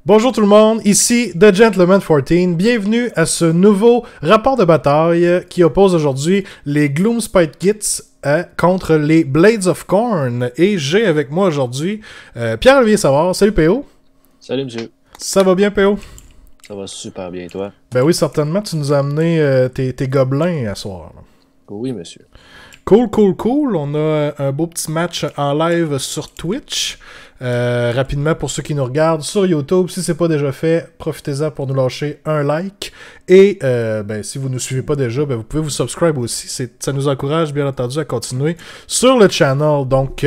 Bonjour tout le monde, ici The Gentleman 14. Bienvenue à ce nouveau rapport de bataille qui oppose aujourd'hui les Gloomspite Gits contre les Blades of Khorne. Et j'ai avec moi aujourd'hui Pierre-Olivier Savard. Salut PO. Salut monsieur. Ça va bien PO? Ça va super bien, toi? Ben oui, certainement. Tu nous as amené tes gobelins à soir. Là. Oui, monsieur. Cool. On a un beau petit match en live sur Twitch. Rapidement, pour ceux qui nous regardent sur YouTube, si c'est pas déjà fait, profitez-en pour nous lâcher un like. Et si vous ne nous suivez pas déjà, vous pouvez vous subscribe aussi. Ça nous encourage, bien entendu, à continuer sur le channel. Donc,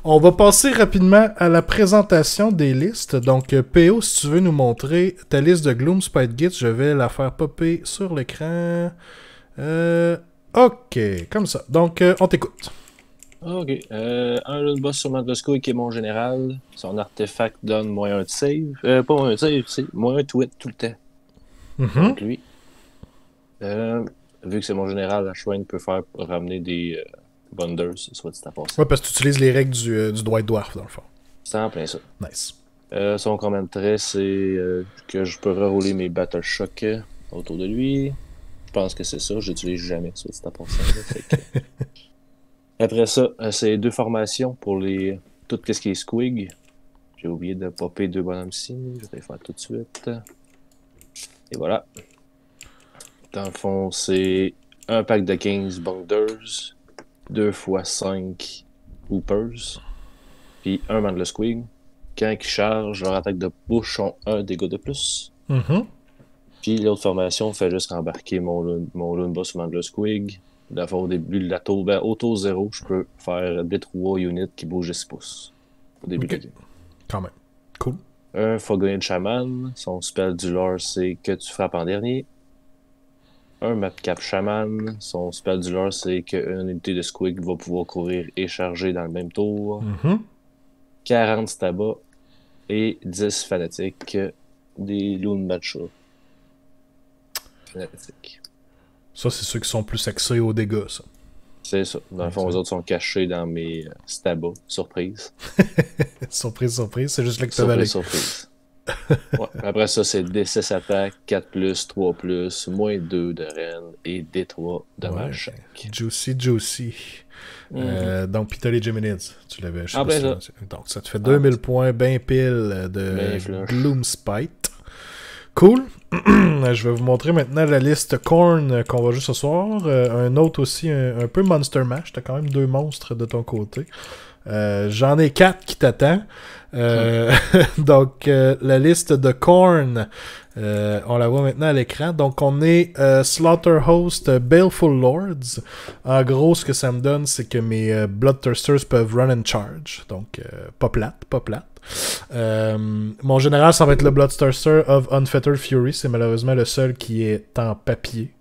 on va passer rapidement à la présentation des listes. Donc, PO, si tu veux nous montrer ta liste de Gloomspite Gits, je vais la faire popper sur l'écran. Ok, comme ça. Donc, on t'écoute. Ok. Un Lune Boss sur Mandlosco qui est mon général. Son artefact donne moins un de save. Pas moins un de save, c'est moins un tweet tout le temps. Donc lui. Vu que c'est mon général, la Shrine peut faire ramener des Bunders, soit dit à passer. Ouais, parce que tu utilises les règles du Dwight Dwarf, dans le fond. C'est en plein ça. Nice. Son commentaire, c'est que je peux rerouler mes Battle Shock autour de lui. Je pense que c'est ça. J'utilise jamais ça, c'est à passer. Après ça, c'est deux formations pour tout ce qui est Squig. J'ai oublié de popper deux bonhommes ici. Je vais les faire tout de suite. Et voilà. Dans le fond, c'est un pack de 15 Bunders, 2 x 5 Hoopers, puis un Mandle Squig. Quand ils chargent, leur attaque de bouche ont un dégât de plus. Puis l'autre formation fait juste rembarquer mon Lune Boss sur Mandle Squig. Au début de la tour, au tour 0, je peux faire des 3 units qui bougent de 6 pouces. Au début de la game. Quand même. Cool. Un Fogonian Shaman. Son spell du lore, c'est que tu frappes en dernier. Un Madcap Shaman. Son spell du lore, c'est qu'une unité de Squig va pouvoir courir et charger dans le même tour. 40 Staba. Et 10 Fanatiques. Des Loon Matcha. Fanatiques. Ça, c'est ceux qui sont plus axés aux dégâts, ça. C'est ça. Dans le fond, les autres sont cachés dans mes stabas. Surprise. surprise. C'est juste là que tu avais Surprise. Ouais. Après ça, c'est D6 attaques, 4+, 3+, moins 2 de reine et D3 dommages chaque. Juicy. Donc, pis t'as les Geminids. Tu l'avais. Donc, ça te fait 2000 points, ben pile de Gloomspite. Cool. Je vais vous montrer maintenant la liste Khorne qu'on va jouer ce soir. Un autre aussi, un peu Monster Mash. T'as quand même 2 monstres de ton côté. J'en ai 4 qui t'attendent. Donc, la liste de Khorne, on la voit maintenant à l'écran. Donc, on est Slaughterhost Baleful Lords. En gros, ce que ça me donne, c'est que mes Bloodthirsters peuvent run and charge. Donc, pas plate. Mon général, ça va être le Bloodthirster of Unfettered Fury. C'est malheureusement le seul qui est en papier.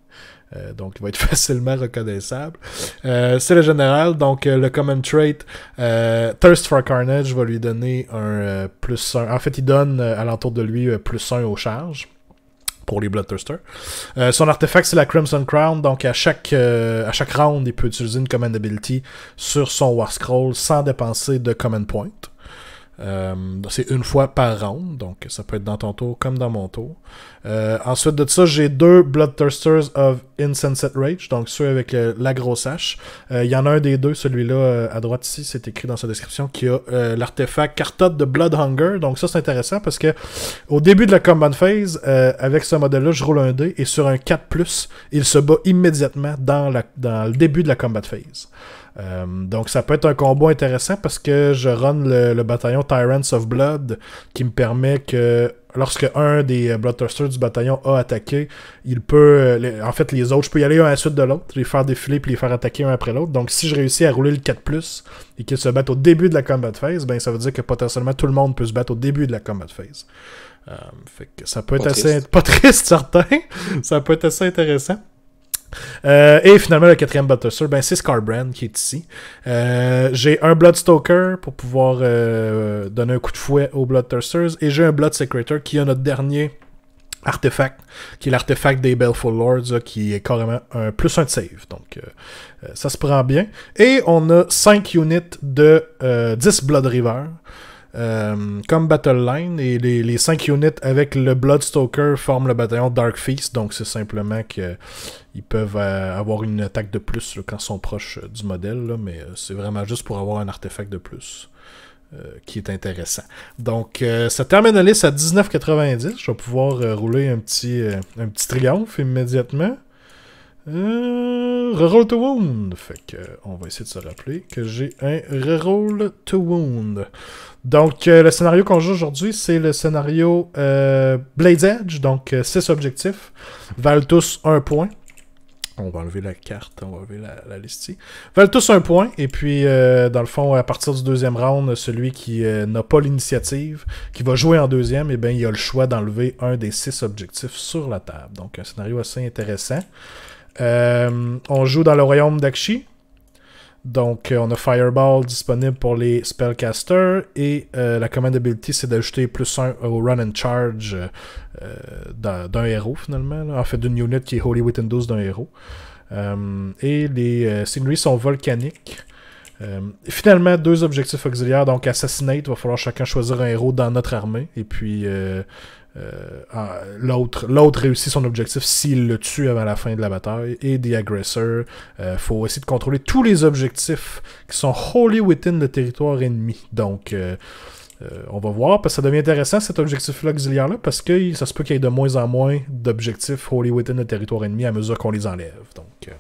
Donc, il va être facilement reconnaissable. C'est le général. Donc, le common trait, Thirst for Carnage va lui donner un +1. En fait, il donne à l'entour de lui +1 aux charges pour les Bloodthirsters. Son artefact, c'est la Crimson Crown. Donc, à chaque round, il peut utiliser une command ability sur son War Scroll sans dépenser de command point. C'est une fois par round, donc ça peut être dans ton tour comme dans mon tour. Ensuite de ça, j'ai 2 Bloodthirsters of Insensate Rage, donc ceux avec la grosse hache. Il y en a un des deux, celui-là à droite ici, c'est écrit dans sa description, qui a l'artefact Cartot de Blood Hunger. Donc ça, c'est intéressant parce que au début de la combat phase, avec ce modèle-là, je roule un dé et sur un 4+, il se bat immédiatement dans le début de la combat phase. Donc ça peut être un combo intéressant parce que je run le bataillon Tyrants of Blood qui me permet que lorsque un des Bloodthirsters du bataillon a attaqué, il peut en fait les autres, je peux y aller un à la suite de l'autre, les faire défiler puis les faire attaquer un après l'autre. Donc si je réussis à rouler le 4+, et qu'ils se battent au début de la combat phase, ben ça veut dire que potentiellement tout le monde peut se battre au début de la combat phase. Fait que ça peut être pas triste certain, ça peut être assez intéressant. Et finalement le 4e Bloodthirster, c'est Scarbrand qui est ici. J'ai un Bloodstoker pour pouvoir donner un coup de fouet aux Bloodthirsters, et j'ai un Bloodsecrator qui a notre dernier artefact, qui est l'artefact des Baleful Lords, qui est carrément un +1 de save. Donc ça se prend bien. Et on a 5 units de 10 Blood River. comme Battle Line, et les 5 units avec le Bloodstalker forment le bataillon Dark Feast, donc c'est simplement qu'ils peuvent avoir une attaque de plus là, quand ils sont proches du modèle, là, mais c'est vraiment juste pour avoir un artefact de plus. Qui est intéressant. Donc, ça termine la liste à 19,90. Je vais pouvoir rouler un petit triomphe immédiatement. Reroll to Wound. Fait que, on va essayer de se rappeler que j'ai un Reroll to Wound. Donc, le scénario qu'on joue aujourd'hui, c'est le scénario Blade's Edge. Donc, 6 objectifs. Valent tous 1 point. On va enlever la carte, on va enlever la liste ici. Valent tous 1 point, et puis, dans le fond, à partir du deuxième round, celui qui n'a pas l'initiative, qui va jouer en deuxième, eh bien, il a le choix d'enlever un des 6 objectifs sur la table. Donc, un scénario assez intéressant. On joue dans le royaume d'Akshi. Donc, on a Fireball disponible pour les Spellcasters, et la command ability, c'est d'ajouter +1 au Run and Charge d'un héros, finalement. Là. En fait, d'une unit qui est Holy Windows d'un héros. Et les sceneries sont volcaniques. Finalement, 2 objectifs auxiliaires, donc Assassinate, il va falloir chacun choisir un héros dans notre armée, et puis l'autre réussit son objectif s'il le tue avant la fin de la bataille. Et The Aggressor, faut essayer de contrôler tous les objectifs qui sont wholly within le territoire ennemi. Donc, on va voir, parce que ça devient intéressant cet objectif-là auxiliaire-là, parce que ça se peut qu'il y ait de moins en moins d'objectifs wholly within le territoire ennemi à mesure qu'on les enlève. Donc,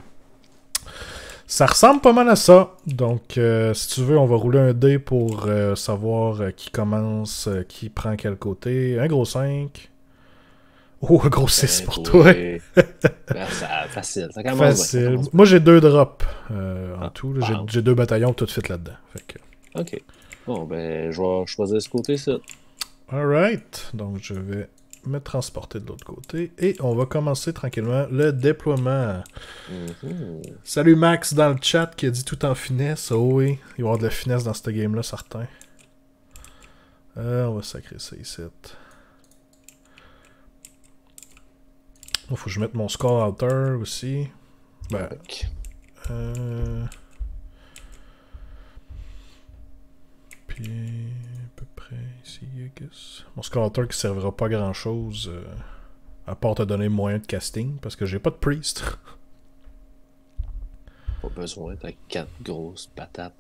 ça ressemble pas mal à ça. Donc, si tu veux, on va rouler un dé pour savoir qui commence, qui prend quel côté. Un gros 5. Oh, un gros 6 pour toi. Facile. Ça commence facile. Bien, ça commence moi, j'ai 2 drops en tout. Là. Wow. J'ai 2 bataillons tout de suite là-dedans. Fait que... Ok. Bon, ben, je vais choisir ce côté-ci. Alright. Donc, je vais me transporter de l'autre côté. Et on va commencer tranquillement le déploiement. Salut Max dans le chat qui a dit tout en finesse. Oh oui, il va y avoir de la finesse dans ce game-là, certain. On va sacrer ça ici. Il faut que je mette mon score outer aussi. Ben, puis, à peu près ici, I guess. Mon score outer qui servira pas à grand-chose, à part te donner moyen de casting, parce que j'ai pas de priest. Pas besoin, t'as 4 grosses patates.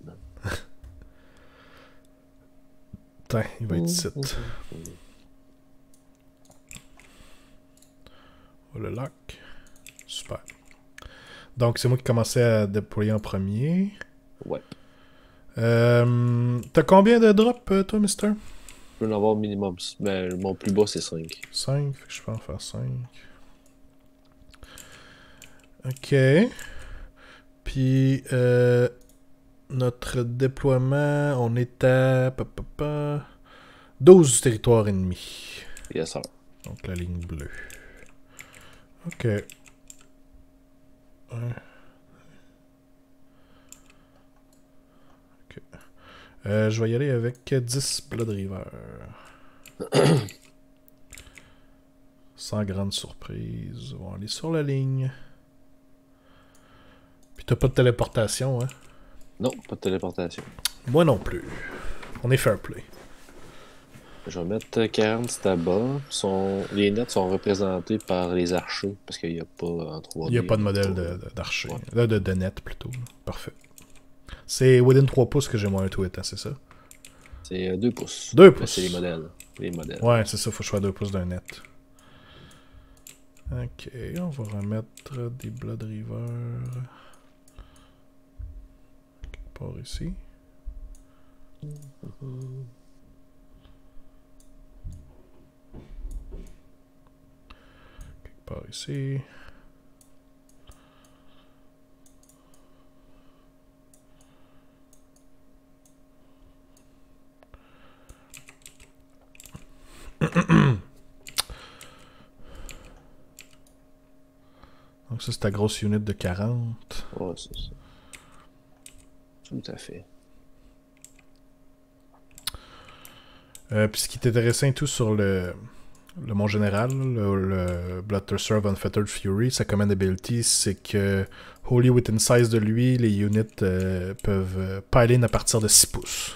Putain, il va être site. Le lock. Super. Donc, c'est moi qui commençais à déployer en premier. Ouais. T'as combien de drops, toi, mister? Je peux en avoir minimum. Ben, mon plus bas, c'est 5. 5, je peux en faire 5. Ok. Puis, notre déploiement, on est à 12 du territoire ennemi. Yes, sir. Donc, la ligne bleue. Ok. Ok. Je vais y aller avec 10 Blood River. Sans grande surprise. On va aller sur la ligne. Puis t'as pas de téléportation, hein? Non, pas de téléportation. Moi non plus. On est fair play. Je vais mettre 40 stabas. Les nets sont représentés par les archers, parce qu'il n'y a pas en 3D. Il n'y a pas de modèle d'archer. Ouais. De net plutôt. Parfait. C'est within 3 pouces que j'ai moins un tweet, hein, c'est ça? C'est 2 pouces. 2 pouces. C'est les modèles. Ouais, c'est ça, faut que je sois 2 pouces d'un net. Ok, on va remettre des Blood River. Quelque part ici. Quelque part ici. Donc ça, c'est ta grosse unit de 40. Ouais, c'est ça. Tout à fait. Puis ce qui est intéressant et tout sur le mon général, le Bloodthirster of Unfettered Fury, sa command ability, c'est que wholly within size de lui, les units peuvent pile in à partir de 6 pouces.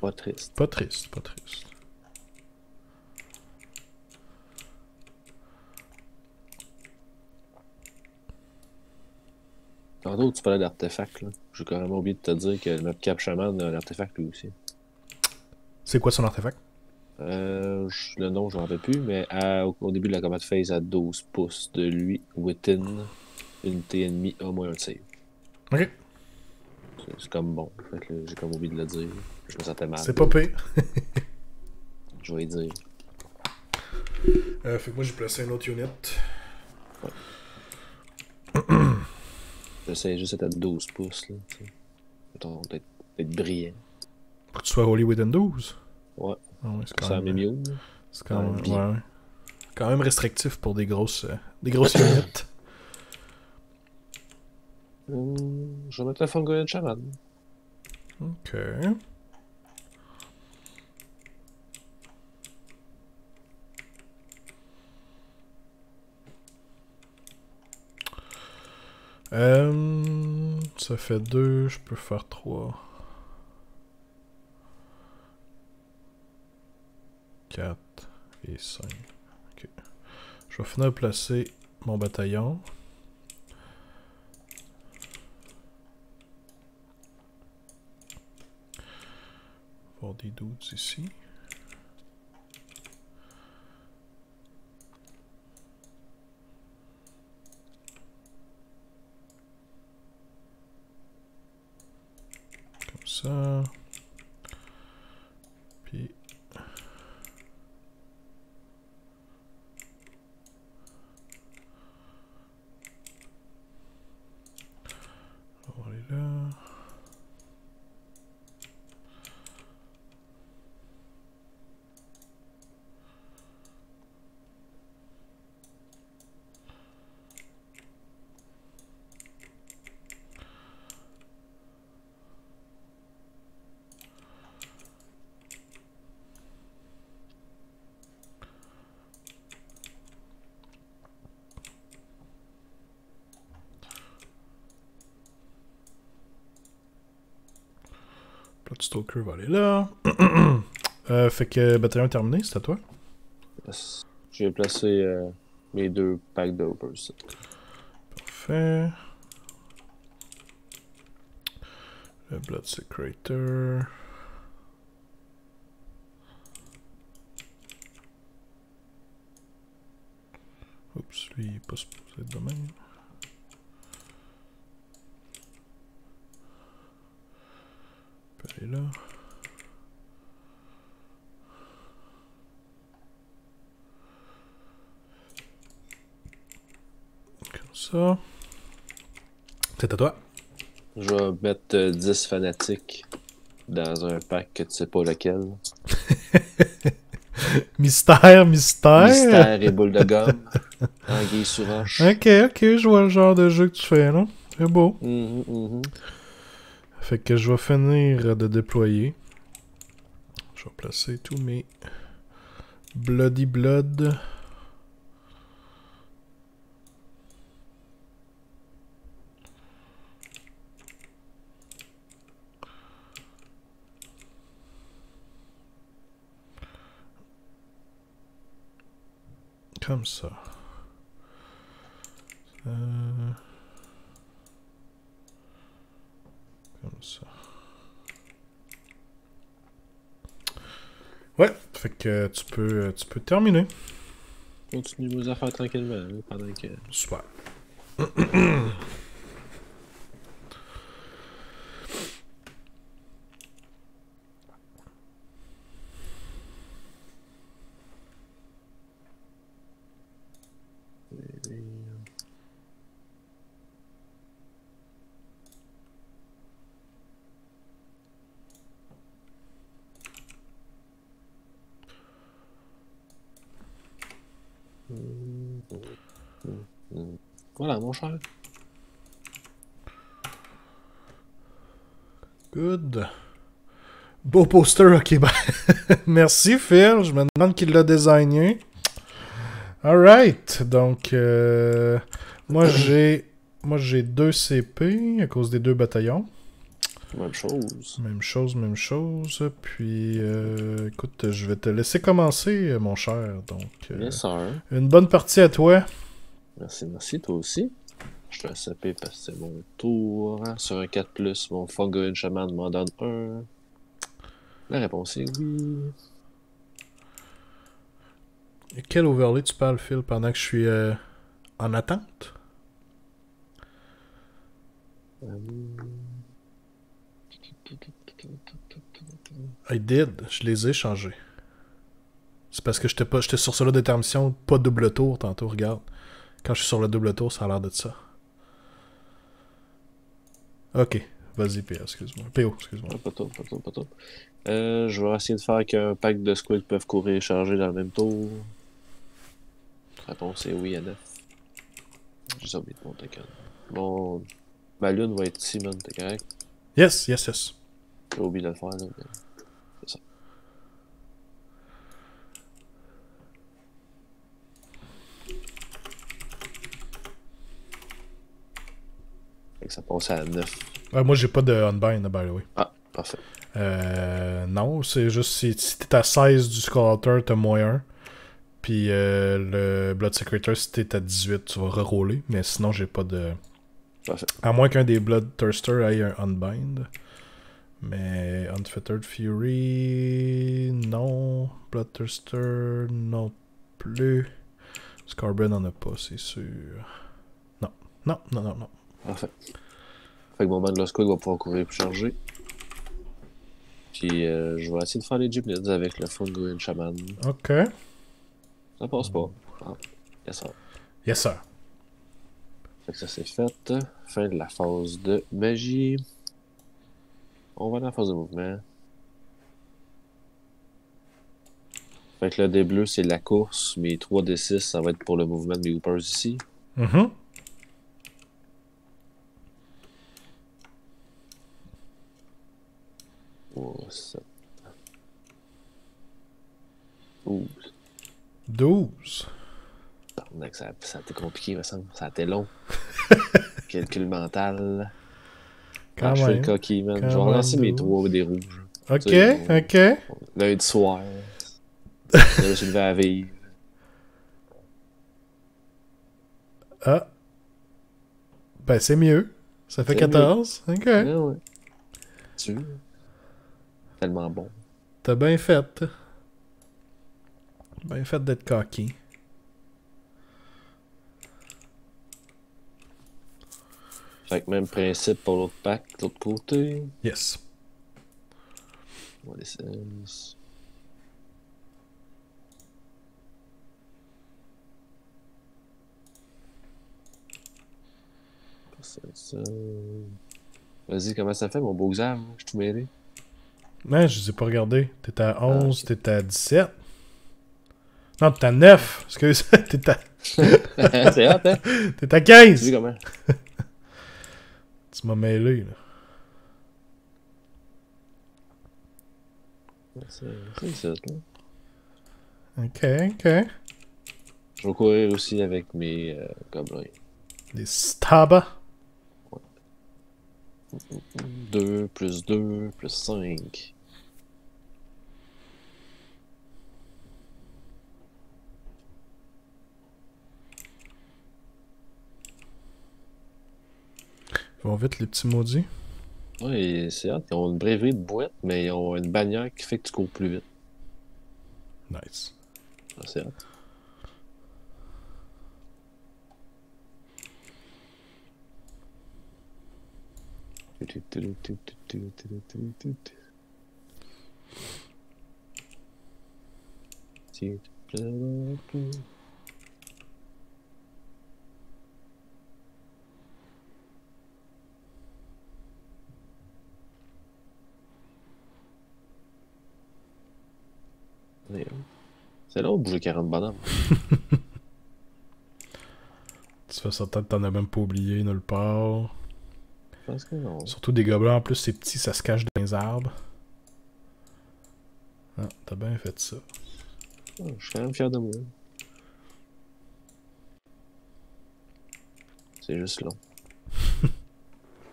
Pas triste. Pas triste, pas triste. Tantôt, tu parlais d'artefacts, là. J'ai carrément oublié de te dire que notre Cap Shaman a un artefact lui aussi. C'est quoi son artefact? Le nom, je m'en rappelle plus, mais au début de la combat phase, à 12 pouces de lui, within, unité ennemie a moins un save. Ok. C'est comme bon. Fait que j'ai comme oublié de le dire. Je me sentais mal. C'est pas pire. Je vais y dire. Fait que moi j'ai placé un autre unit. J'essaie juste d'être à 12 pouces, là. Mettons, d'être brillant. Pour que tu sois Holy Within 12. Ouais. Ah ouais, c'est Ça quand même. mieux. C'est quand même. bien. Ouais. Quand même restrictif pour des grosses units. Je vais mettre un Fungoid Shaman. Ok. Ça fait 2, je peux faire 3. 4 et 5. Ok. Je vais finir de placer mon bataillon. Avoir des doutes ici. Comme ça. Puis... on va aller là. Stalker va aller là. Fait que bataillon terminé, c'est à toi. Yes. J'ai placé mes 2 packs d'Opers. Parfait. Le Blood Secretor. Oups, lui il est pas supposé être de même. On peut aller là. Comme ça. C'est à toi. Je vais mettre 10 fanatiques dans un pack que tu sais pas lequel. Mystère, mystère. Mystère et boule de gomme. Anguille sous roche. Ok, je vois le genre de jeu que tu fais là. C'est beau. Fait que je vais finir de déployer. Je vais placer tous mes Bloody Blood. Comme ça. Comme ça. Ouais, fait que tu peux terminer. Continue nos affaires tranquillement hein, pendant que. Super. Voilà, mon cher. Good. Beau poster, ok. Ben merci Phil, je me demande qui l'a designé. Alright, donc moi j'ai 2 CP à cause des 2 bataillons. Même chose. Même chose, même chose. Puis, écoute, je vais te laisser commencer, mon cher. Donc, Bien sûr. une bonne partie à toi. Merci, merci, toi aussi. Je te laisse taper parce que c'est mon tour. Sur un 4+, mon Fungal Shaman m'en donne 1. La réponse est oui. Et quel overlay tu parles, Phil, pendant que je suis en attente? I did. Je les ai changés. C'est parce que j'étais sur cela d'intermission, pas double tour tantôt, regarde. Quand je suis sur le double tour, ça a l'air de ça. Ok, vas-y, PO, excuse-moi. PO, excuse-moi. Pas top, pas top, pas top. Je vais essayer de faire qu'un pack de squids peuvent courir et charger dans le même tour. La réponse est oui à 9. J'ai oublié de mon token. Bon, ma lune va être ici, man, t'es correct? Yes, yes, yes. J'ai oublié de le faire, là, mais c'est ça. Fait que ça passe à 9. Moi, j'ai pas de unbind, by the way. Ah, parfait. Non, c'est juste si t'es à 16 du Sculptor, t'as moins 1. Puis le Blood Secretor, si t'es à 18, tu vas reroller. Mais sinon, j'ai pas de. Parfait. À moins qu'un des Bloodthirster ait un Unbind. Mais Unfettered Fury. Non. Bloodthirster, non plus. Scarbrand en a pas, c'est sûr. Non. Non, non, non, non. Parfait. Fait que mon Mandla Squid va pouvoir courir et charger. Puis je vais essayer de faire les Giblins avec le Fungal Shaman. Ok. Ça passe pas. Ah, yes, sir. Yes, sir. Fait que ça c'est fait. Fin de la phase de magie. On va dans la phase de mouvement. Fait que là, des bleus, c'est la course. Mes 3d6, ça va être pour le mouvement de mes Hoopers ici. Mhm. Oh, 7. 12. 12. Donc, ça a été compliqué, me semble. Ça a été long. Calcul mental. Quand Je fais même. le coquille, man. Quand Je vais relancer même mes 12. 3 des rouges. Ok, Tu sais, ok. Lundi soir. Je me suis levé à vivre. Ah. Ben, c'est mieux. Ça fait C'est 14. Ok. Ouais, ouais. Tu tellement bon. T'as bien fait. Bien fait d'être cocky. Fait que même principe pour l'autre pack, de l'autre côté. Yes. On va laisser. Ça. Vas-y, comment ça fait, mon beau Xav? Je suis tout mêlé. Non, je les ai pas regardés. T'es à 11, ok. t'es à 17. Non, t'es à 9. Excuse. T'es à... C'est hot, hein? T'es à Tu dis 15. comment? Tu m'as mêlé, là. C'est ça, là. Ok, ok. Je vais courir aussi avec mes gobelins. Des stabas. 2 plus 2 plus 5. Ils vont vite, les petits maudits. Ouais, c'est hot. Ils ont une braverie de boîte, mais ils ont une bannière qui fait que tu cours plus vite. Nice. Ah, c'est hot. C'est là où bouger 40 bonhommes. Tu fais certain que t'en as même pas oublié nulle part. Je pense que non. Surtout des gobelins, en plus, c'est petit, ça se cache dans les arbres. Ah, t'as bien fait ça. Ah, je suis quand même fier de moi. C'est juste long.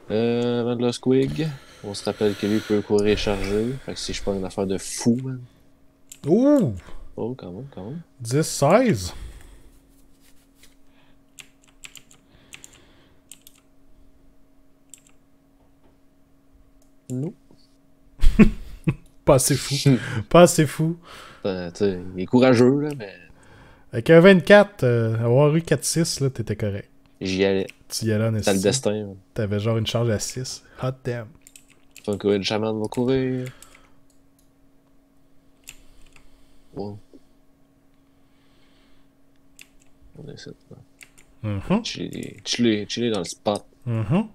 Avant de le squig. On se rappelle que lui peut courir et charger. Fait que si je prends une affaire de fou, man. Ouh! Oh, quand même, quand même. 10, 16. Non. Pas assez fou. Pas assez fou. Tu sais, il est courageux, là, mais Avec un 24, avoir eu 4-6, là, t'étais correct. j'y allais. Tu y allais en C'était le esti. destin, man. T'avais genre une charge à 6. Hot damn. Funko et le chaman vont courir. Wow. On est ici, là. Mhm. Chiller dans le spot. Mhm.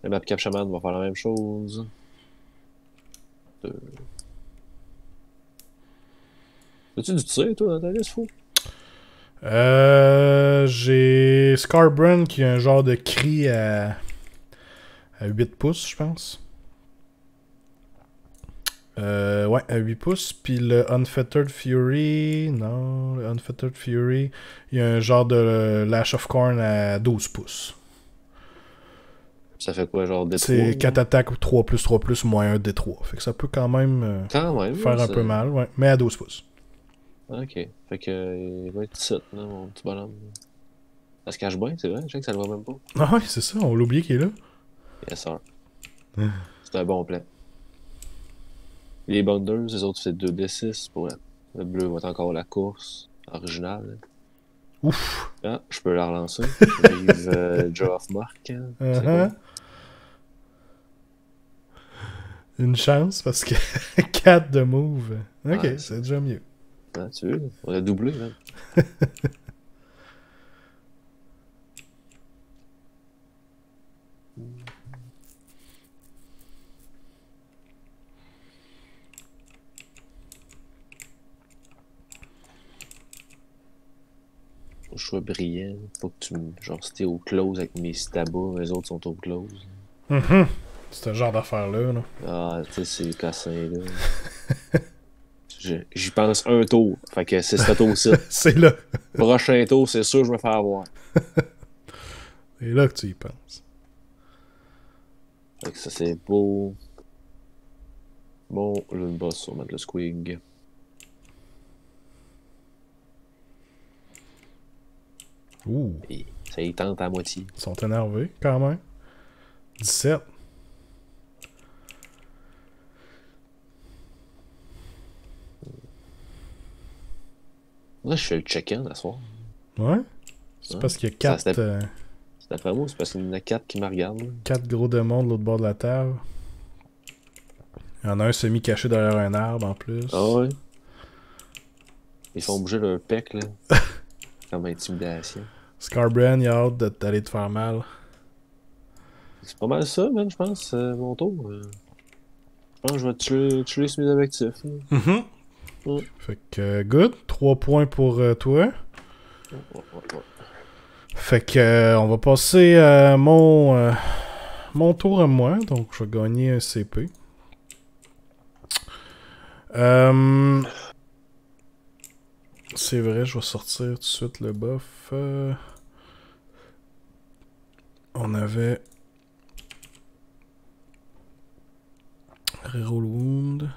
Le map cap chaman va faire la même chose. As-tu du tir, toi, dans ta liste, fou? J'ai Scarbrand qui a un genre de cri à 8 pouces, je pense. Ouais, à 8 pouces. Puis le Unfettered Fury. Non, le Unfettered Fury. Il y a un genre de Lash of Corn à 12 pouces. Ça fait quoi, genre D3? C'est 4 attaques 3+3+, moins 1 D3. Fait que ça peut quand même Quand même, faire un peu mal, ouais. Mais à 12 pouces. Ok. Fait que, il va être 17, là, mon petit bonhomme. Ça se cache bien, c'est vrai, je sais que ça le voit même pas. Ah ouais, c'est ça, on l'a oublié qu'il est là. Yes, sir. C'est un bon plan. Les bundles, les autres, c'est 2D6 pour le bleu va être encore la course originale. Ouf. Ah, je peux la relancer. Vive Draw of Mark. Hein. C'est Uh-huh. quoi? Une chance parce que 4 de move. Ok, Ouais, c'est déjà mieux. ah, tu veux, on a doublé, même. Faut que je sois brillant. Faut que tu me. Genre, si t'es au close avec mes stabas, les autres sont au close. Mhm. C'est ce genre d'affaire-là. Là. Ah, tu sais, c'est cassé, là. J'y pense un tour. Fait que c'est ce tour-ci. C'est là. Prochain tour, c'est sûr que je vais faire avoir. C'est là que tu y penses. Fait que ça, c'est beau. Bon, je le boss sur mettre le squig. Ouh. Et ça y tente à moitié. Ils sont énervés, quand même. 17. Là, je fais le check-in à soir. Ouais. C'est Hein? parce qu'il y a Ça, 4 c'est d'après moi, c'est parce qu'il y en a 4 qui me regardent. Là. gros démons de l'autre bord de la table. Il y en a un semi-caché derrière un arbre en plus. Ah ouais. Ils font bouger leur pec, là. Comme intimidation. Scarbrand, il a hâte d'aller te faire mal. C'est pas mal ça, man, je pense, mon tour. Je pense que je vais tuer sur mes objectifs. Là. Mhm. Fait que, good. 3 points pour toi. Ouais. Fait que, on va passer à mon tour à moi. Donc, je vais gagner un CP. C'est vrai, je vais sortir tout de suite le buff. On avait Reroll Wound.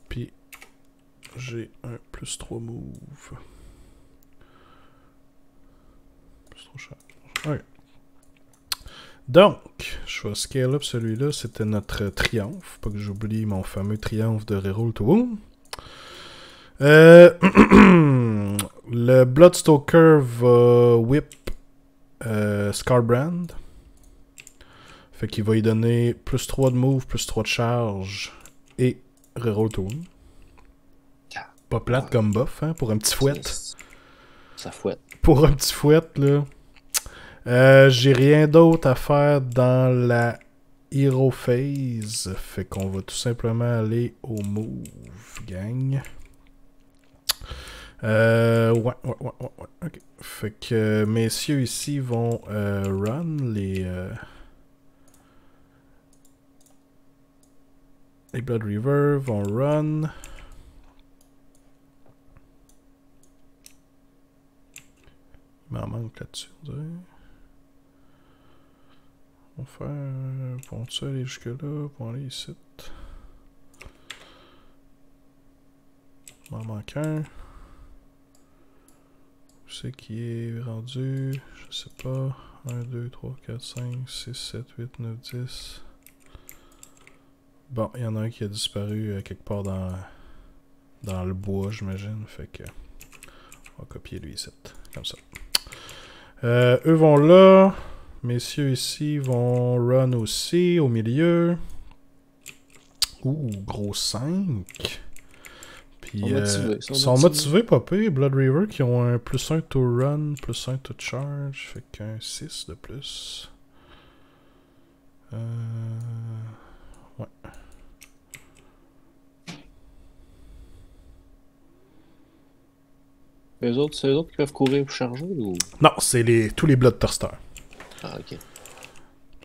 Puis j'ai un +3 move. Plus trop cher. Ok. Donc, je vais scale up celui-là. C'était notre triomphe. Pas que j'oublie mon fameux triomphe de Reroll to Wound. Le Bloodstalker va whip Scarbrand. Fait qu'il va y donner +3 de move, +3 de charge et reroll to wound. Pas plate comme buff, hein, pour un petit fouet. Ça fouette. Pour un petit fouet, là. J'ai rien d'autre à faire dans la Hero Phase. Fait qu'on va tout simplement aller au move, gang. Ouais. Ok. Fait que messieurs ici vont run les Blood River vont run. Il m'en manque là-dessus. On va faire... Vont-tu aller jusque-là? Vont aller ici. Il m'en manque un. Où c'est qui est rendu? Je sais pas. 1, 2, 3, 4, 5, 6, 7, 8, 9, 10. Bon, il y en a un qui a disparu quelque part dans le bois, j'imagine. Fait que... On va copier lui ici. Comme ça. Eux vont là. Messieurs ici vont run aussi, au milieu. Ouh, gros 5. Puis, sont motivés, pas pire. Blood River qui ont un +1 to run, +1 to charge. Fait qu'un 6 de plus. Ouais. C'est eux autres qui peuvent courir pour charger ou... Non, c'est tous les Bloodthirsters. Ah, ok.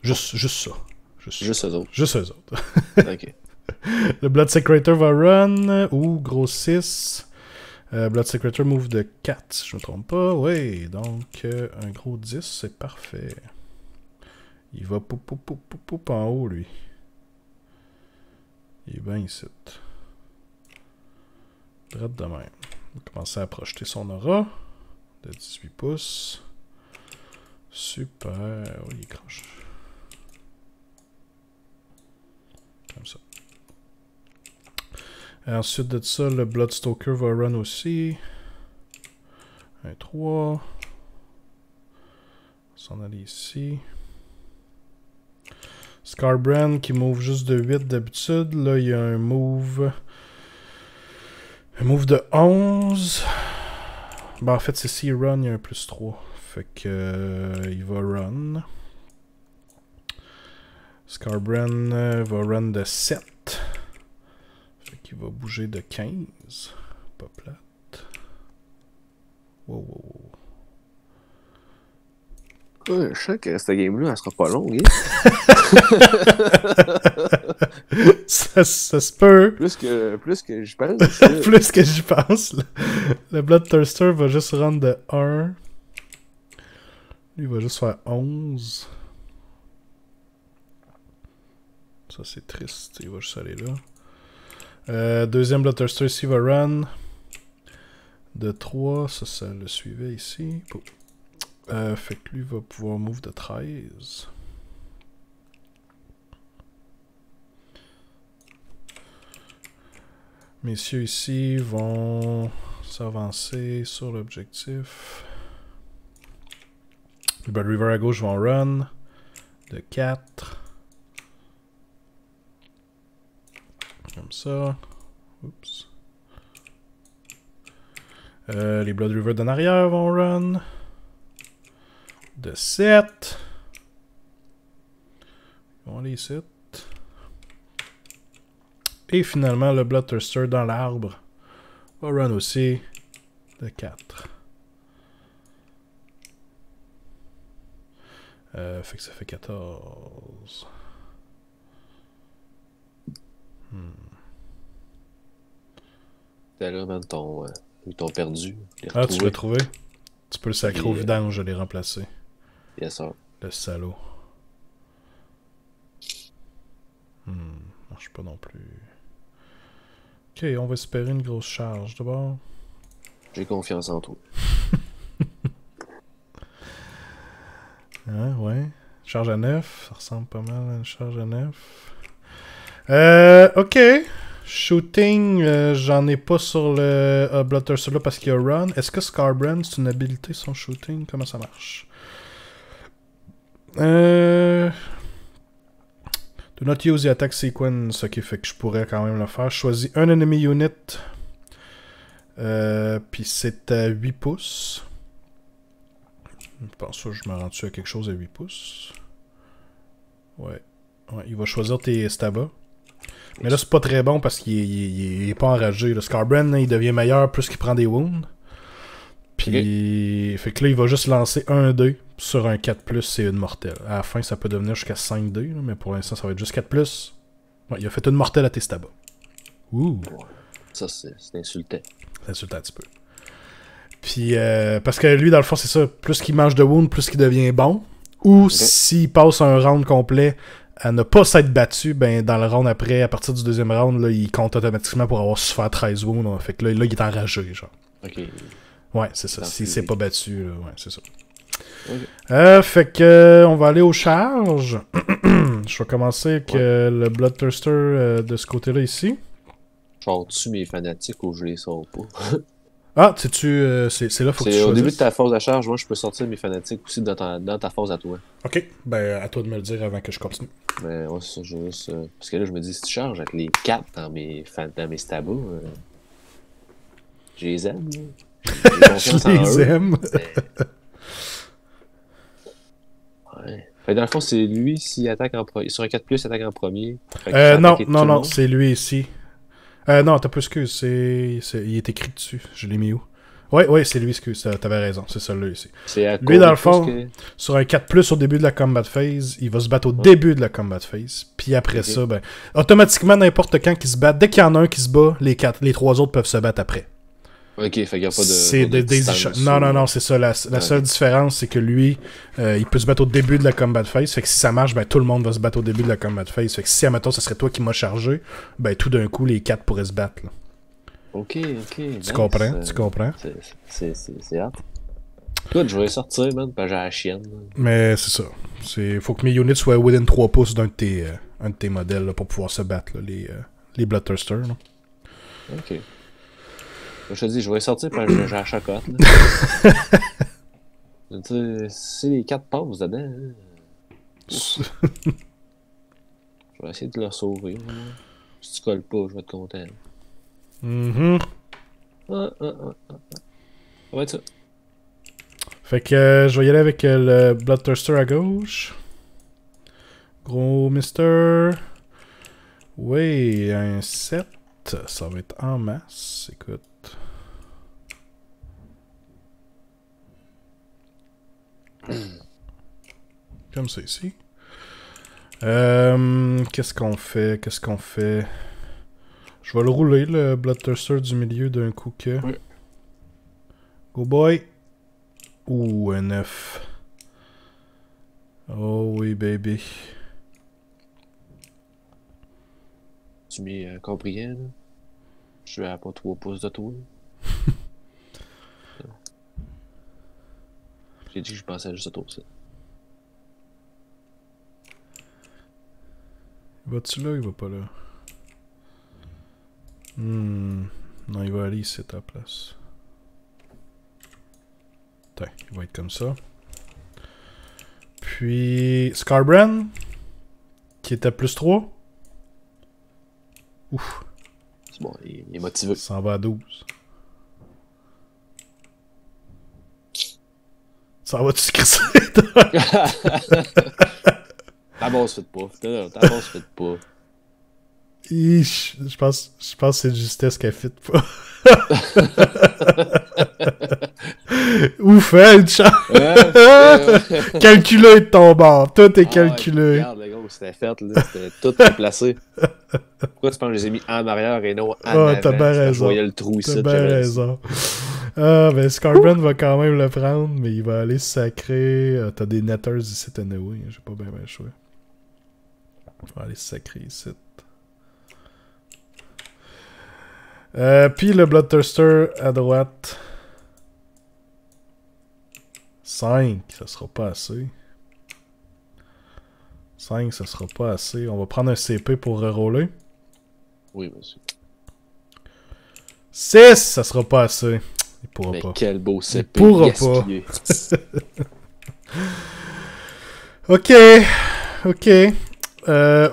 Juste ça. Juste eux autres. Juste eux autres. Ok. Le Blood Secretor va run. Ouh, gros 6. Blood Secretor move de 4, si je me trompe pas. Oui, donc un gros 10, c'est parfait. Il va poup en haut, lui. Il est bien ici. Drette de même. Il va commencer à projeter son aura de 18 pouces. Super. Oui, il croche. Comme ça. Et ensuite de ça, le Bloodstalker va run aussi. Un 3. S'en aller ici. Scarbrand qui move juste de 8 d'habitude. Là, il y a un move... Un move de 11. Ben, en fait, c'est s'il run, il y a un +3. Fait que... il va run. Scarbrand va run de 7. Fait qu'il va bouger de 15. Pas plate. Wow, wow, wow. Ouais, je sais que cette game-là, elle sera pas longue, ça se peut. Plus que j'y pense. Plus que j'y pense. Le Bloodthirster va juste run de 1. Lui, il va juste faire 11. Ça, c'est triste. Il va juste aller là. Deuxième Bloodthirster ici va run. De 3. Ça le suivait ici. Fait que lui va pouvoir move de 13. Messieurs ici vont s'avancer sur l'objectif. Les Blood River à gauche vont run de 4. Comme ça. Oups. Les Blood River d'en arrière vont run de 7. Ils vont aller ici. Et finalement, le Bloodthirster dans l'arbre va run aussi de 4. Fait que ça fait 14. T'es là, man, ils t'ont perdu. Ah, tu l'as trouvé? Tu peux le sacrer au vidange, je l'ai remplacé. Yes, sir. Le salaud. Marche pas non plus. Ok, on va espérer une grosse charge d'abord. J'ai confiance en toi. Ouais. Charge à 9. Ça ressemble pas mal à une charge à 9. Ok. Shooting, j'en ai pas sur le Bloodthirster là parce qu'il y a run. Est-ce que Scarbrand, c'est une habilité son shooting? Comment ça marche? Do not use the attack sequence. Ok, fait que je pourrais quand même le faire. Je choisis un enemy unit. Puis c'est à 8 pouces. Je pense que je me rends dessus à quelque chose à 8 pouces. Ouais, il va choisir tes stabas. Mais là, c'est pas très bon parce qu'il est pas enragé. Le Scarbrand, il devient meilleur plus qu'il prend des wounds. Puis, fait que là, il va juste lancer un dé sur un 4+, c'est une mortelle. À la fin, ça peut devenir jusqu'à 5 dés, mais pour l'instant, ça va être juste 4+. Ouais, il a fait une mortelle à tes stabas. Ouh! Ça, c'est insultant. C'est insultant un petit peu. Puis, parce que lui, dans le fond, c'est ça. Plus qu'il mange de wounds, plus qu'il devient bon. Ou s'il passe un round complet à ne pas s'être battu, ben dans le round après, à partir du deuxième round, là, il compte automatiquement pour avoir souffert 13 wounds. Là. Fait que là, il est enragé, genre. Ok. Ouais, c'est ça. S'il s'est pas battu, là, ouais, c'est ça. Okay. Fait que on va aller aux charges. Je vais commencer avec le Bloodthirster de ce côté-là ici. Sors-tu mes fanatiques ou je les sors pas? Ah, sais-tu, c'est là, faut que tu choisisses. Au début de ta phase de charge, moi je peux sortir mes fanatiques aussi dans ta phase à toi. Ok, ben à toi de me le dire avant que je continue. Mais ouais, c'est ça, juste. Parce que là, je me dis, si tu charges avec les 4 dans mes stabas, je les aime. Je les aime. Ouais. Fait dans le fond, c'est lui s'il attaque en premier. Sur un 4+, il attaque en premier. Non, c'est lui ici. Non, t'as pas excuse, il est écrit dessus. Je l'ai mis où? Ouais, c'est lui, excuse, t'avais raison, c'est celui-là ici. Lui, dans le fond, sur un 4+, au début de la combat phase, il va se battre au début de la combat phase. Puis après ça, ben, automatiquement, n'importe quand qu'il se bat, dès qu'il y en a un qui se bat, les 3 autres peuvent se battre après. Ok, fait qu'il n'y a pas de. C'est non, c'est ça. La seule différence, c'est que lui, il peut se battre au début de la combat phase. Fait que si ça marche, ben tout le monde va se battre au début de la combat phase. Fait que si, admettons, ce serait toi qui m'as chargé, ben tout d'un coup, les 4 pourraient se battre. Là. Ok. Tu comprends? Tu comprends? C'est hâte. Écoute, je vais sortir, man, parce que j'ai la chienne. Mais c'est ça. Faut que mes units soient within 3 pouces d'un de tes modèles là, pour pouvoir se battre, là, les Bloodthirster. Là. Ok. Je te dis, je vais sortir parce que j'ai la chocotte. Si les 4 passent dedans, je vais essayer de leur sauver. Là. Si tu colles pas, je vais être content. Ça va être ça. Fait que je vais y aller avec le Bloodthirster à gauche. Gros Mister. Oui, un 7. Ça va être en masse. Écoute. Comme ça ici. Qu'est-ce qu'on fait? Je vais le rouler, le Bloodthirster du milieu d'un coup que... Oui. Go boy! Ouh, un 9. Oh oui, baby. Tu m'es compris, là? Je suis à pas 3 pouces de toi. J'ai dit que je pensais juste à toi aussi. Va-tu là ou il va pas là? Non, il va aller ici à ta place. Attends, il va être comme ça. Puis Scarbrand, qui est à +3. Ouf. C'est bon, il est motivé. Ça en va à 12. Ça va-tu se crisser? Ta base fait pas. Ta base fait pas. Je pense que c'est de justesse qu'elle fit pas. Ouf, hein, une chance. Calculé de ton bord. Tout est calculé. Regarde, les gars, c'était fait, là. C'était tout placé. Pourquoi tu penses que je les ai mis en arrière et non en avant? T'as bien raison. Je voyais le trou ici. T'as bien raison. Ah, ben Scarbrand va quand même le prendre, mais il va aller se sacrer. T'as des netters ici, t'as Noé. J'ai pas bien le choix. Il va aller se sacrer ici. Puis le Bloodthirster à droite. 5, ça sera pas assez. 5, ça sera pas assez. On va prendre un CP pour reroller. Oui, monsieur. 6, ça sera pas assez. Il pourra Mais pas. Quel beau CP. Il pourra gaspillé. Pas. Ok.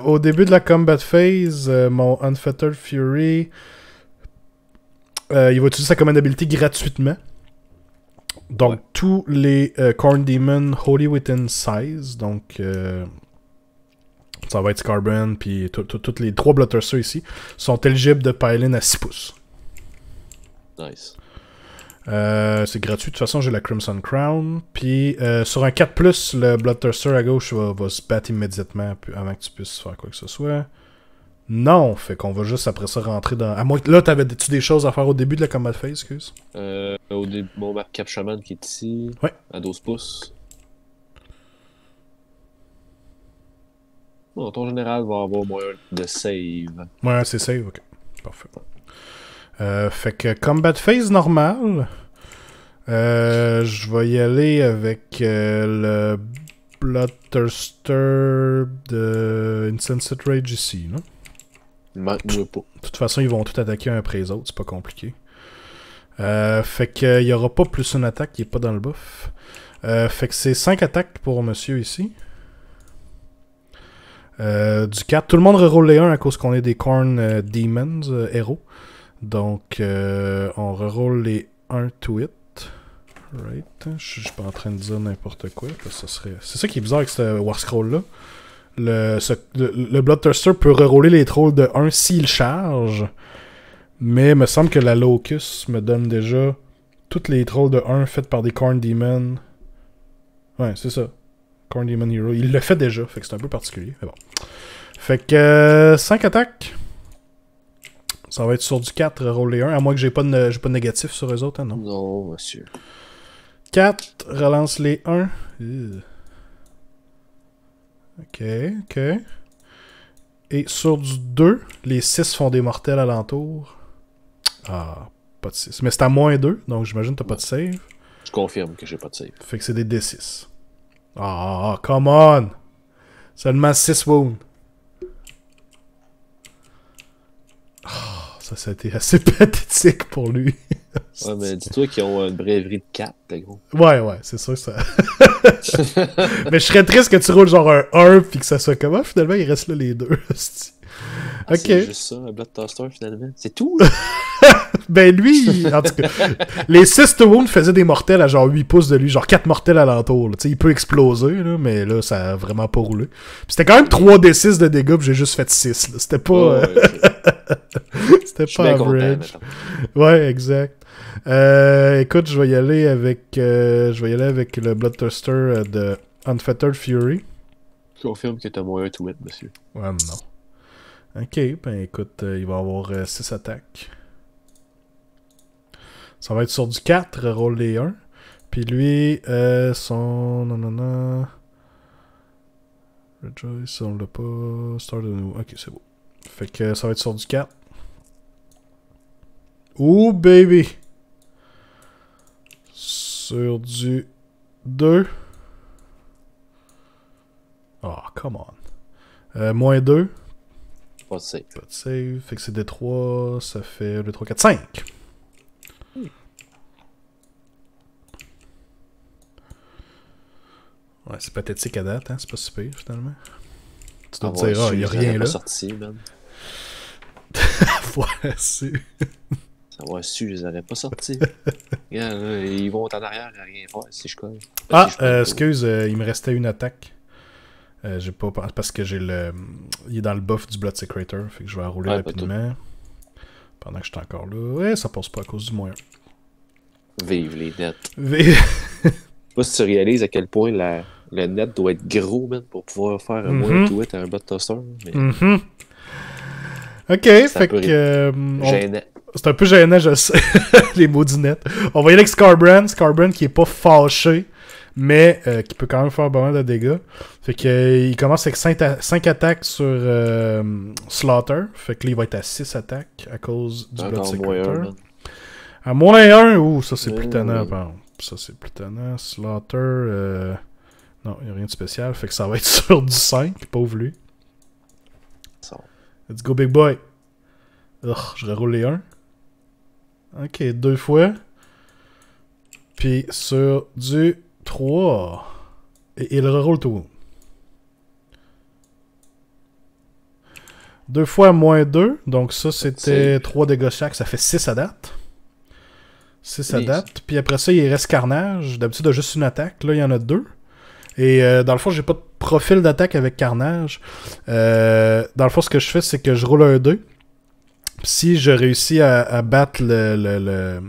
Au début de la combat phase, mon Unfettered Fury, il va utiliser sa command ability gratuitement. Donc, tous les Corn Demon Holy Within Size, donc ça va être Scarbrand, puis tous les 3 Bloodthirsters ici, sont éligibles de pile-in à 6 pouces. Nice. C'est gratuit, de toute façon j'ai la Crimson Crown. Puis sur un 4+, le Bloodthirster à gauche va se battre immédiatement avant que tu puisses faire quoi que ce soit. Non, fait qu'on va juste après ça rentrer dans... À moins que là, t'avais-tu des choses à faire au début de la combat phase, excuse? Au début, mon Cap Shaman qui est ici, ouais. à 12 pouces. Bon, ton général va avoir moyen de save. Ouais, c'est save, ok. Parfait. Fait que combat phase normal. Je vais y aller avec le Bloodthirster de Insensate Rage ici. Là. Manque-moi pas. De toute façon, ils vont tout attaquer un après les autres, c'est pas compliqué. Fait qu'il n'y aura pas plus une attaque qui est pas dans le buff. Fait que c'est 5 attaques pour monsieur ici. Du 4, tout le monde reroule les 1 à cause qu'on est des Corn Demons héros. Donc, on reroule les 1 to hit. Right. Je suis pas en train de dire n'importe quoi. Ça serait... C'est ça qui est bizarre avec ce War Scroll-là. Le Bloodthirster peut reroller les trolls de 1 s'il charge. Mais il me semble que la Locust me donne déjà toutes les trolls de 1 faites par des Corn Demon. Ouais, c'est ça. Corn Demon Hero. Il le fait déjà, fait que c'est un peu particulier. Mais bon. Fait que 5 attaques. Ça va être sur du 4, roll les 1. À moins que j'ai pas de négatif sur eux autres, hein, non? Non, monsieur. 4, relance les 1. Ok. Et sur du 2, les 6 font des mortels alentour. Ah, pas de 6. Mais c'est à moins 2, donc j'imagine que t'as pas de save. Je confirme que j'ai pas de save. Fait que c'est des D6. Ah, come on! Seulement 6 wounds. Ça a été assez pathétique pour lui. Ouais, mais dis-toi qu'ils ont une brèverie de 4, gros. Ouais, c'est sûr que ça... Mais je serais triste que tu roules genre un 1 puis que ça soit comment, finalement, il reste là les deux. Ok. C'est juste ça, un Bloodthirster, finalement. C'est tout, Ben lui, en tout cas, les 6 to wound faisaient des mortels à genre 8 pouces de lui, genre 4 mortels alentour. Tu sais, il peut exploser, là, mais là, ça a vraiment pas roulé. Puis c'était quand même 3d6 de dégâts, puis j'ai juste fait 6. Là. C'était pas... C'était pas average. Ouais, exact. Écoute, je vais y aller avec le Bloodthirster de Unfettered Fury. Je confirme que t'as moins un to hit, monsieur. Ouais, non. Ok, ben écoute, il va avoir 6 attaques. Ça va être sur du 4, roll les 1. Puis lui, son... Non. Rejoice, on l'a pas... Start de nouveau. Ok, c'est beau. Fait que ça va être sur du 4. Ouh, baby! Sur du 2. Oh, come on. Moins 2. Pas de save. Pas de save. Fait que c'est des 3. Ça fait 2, 3, 4, 5. Ouais, c'est pathétique à date, hein? C'est pas si pire, finalement. Tu dois te dire, il y a rien là. Pas sorti, man. Voilà, su. Savoir su, je les aurais pas sortis. Regarde, là, ils vont en arrière à rien faire si je colle. Ah, excuse, il me restait une attaque. J'ai pas... Parce que j'ai le... Il est dans le buff du Blood Secretor, fait que je vais enrouler rapidement. Pendant que je suis encore là. Ouais, ça passe pas à cause du moins. Vive les nets. Vive... Je sais pas si tu réalises à quel point le net doit être gros, man, pour pouvoir faire un moins to hit à un Bloodthirster. Mais... Ok, fait que... Gênant. C'est un peu gênant, je sais. Les maudits nets. On va y aller avec Scarbrand. Scarbrand qui est pas fâché, mais qui peut quand même faire pas mal de dégâts. Fait que il commence avec 5 attaques sur Slaughter. Fait que là, il va être à 6 attaques à cause du Blood Secretor. À moins 1, ouh, ça c'est plus tannant. Ça c'est plus tannant. Slaughter, non, il n'y a rien de spécial. Fait que ça va être sur du 5, pauvre lui. Let's go, big boy. Je reroule les 1. Ok, 2 fois. Puis sur du 3. Et il reroule tout. 2 fois moins 2. Donc ça, c'était 3 dégâts chaque. Ça fait 6 à date. 6 à date. Puis après ça, il reste Carnage. D'habitude, il y a juste une attaque. Là, il y en a 2. Et dans le fond, j'ai pas de profil d'attaque avec Carnage. Dans le fond, ce que je fais, c'est que je roule un 2. Si je réussis à battre le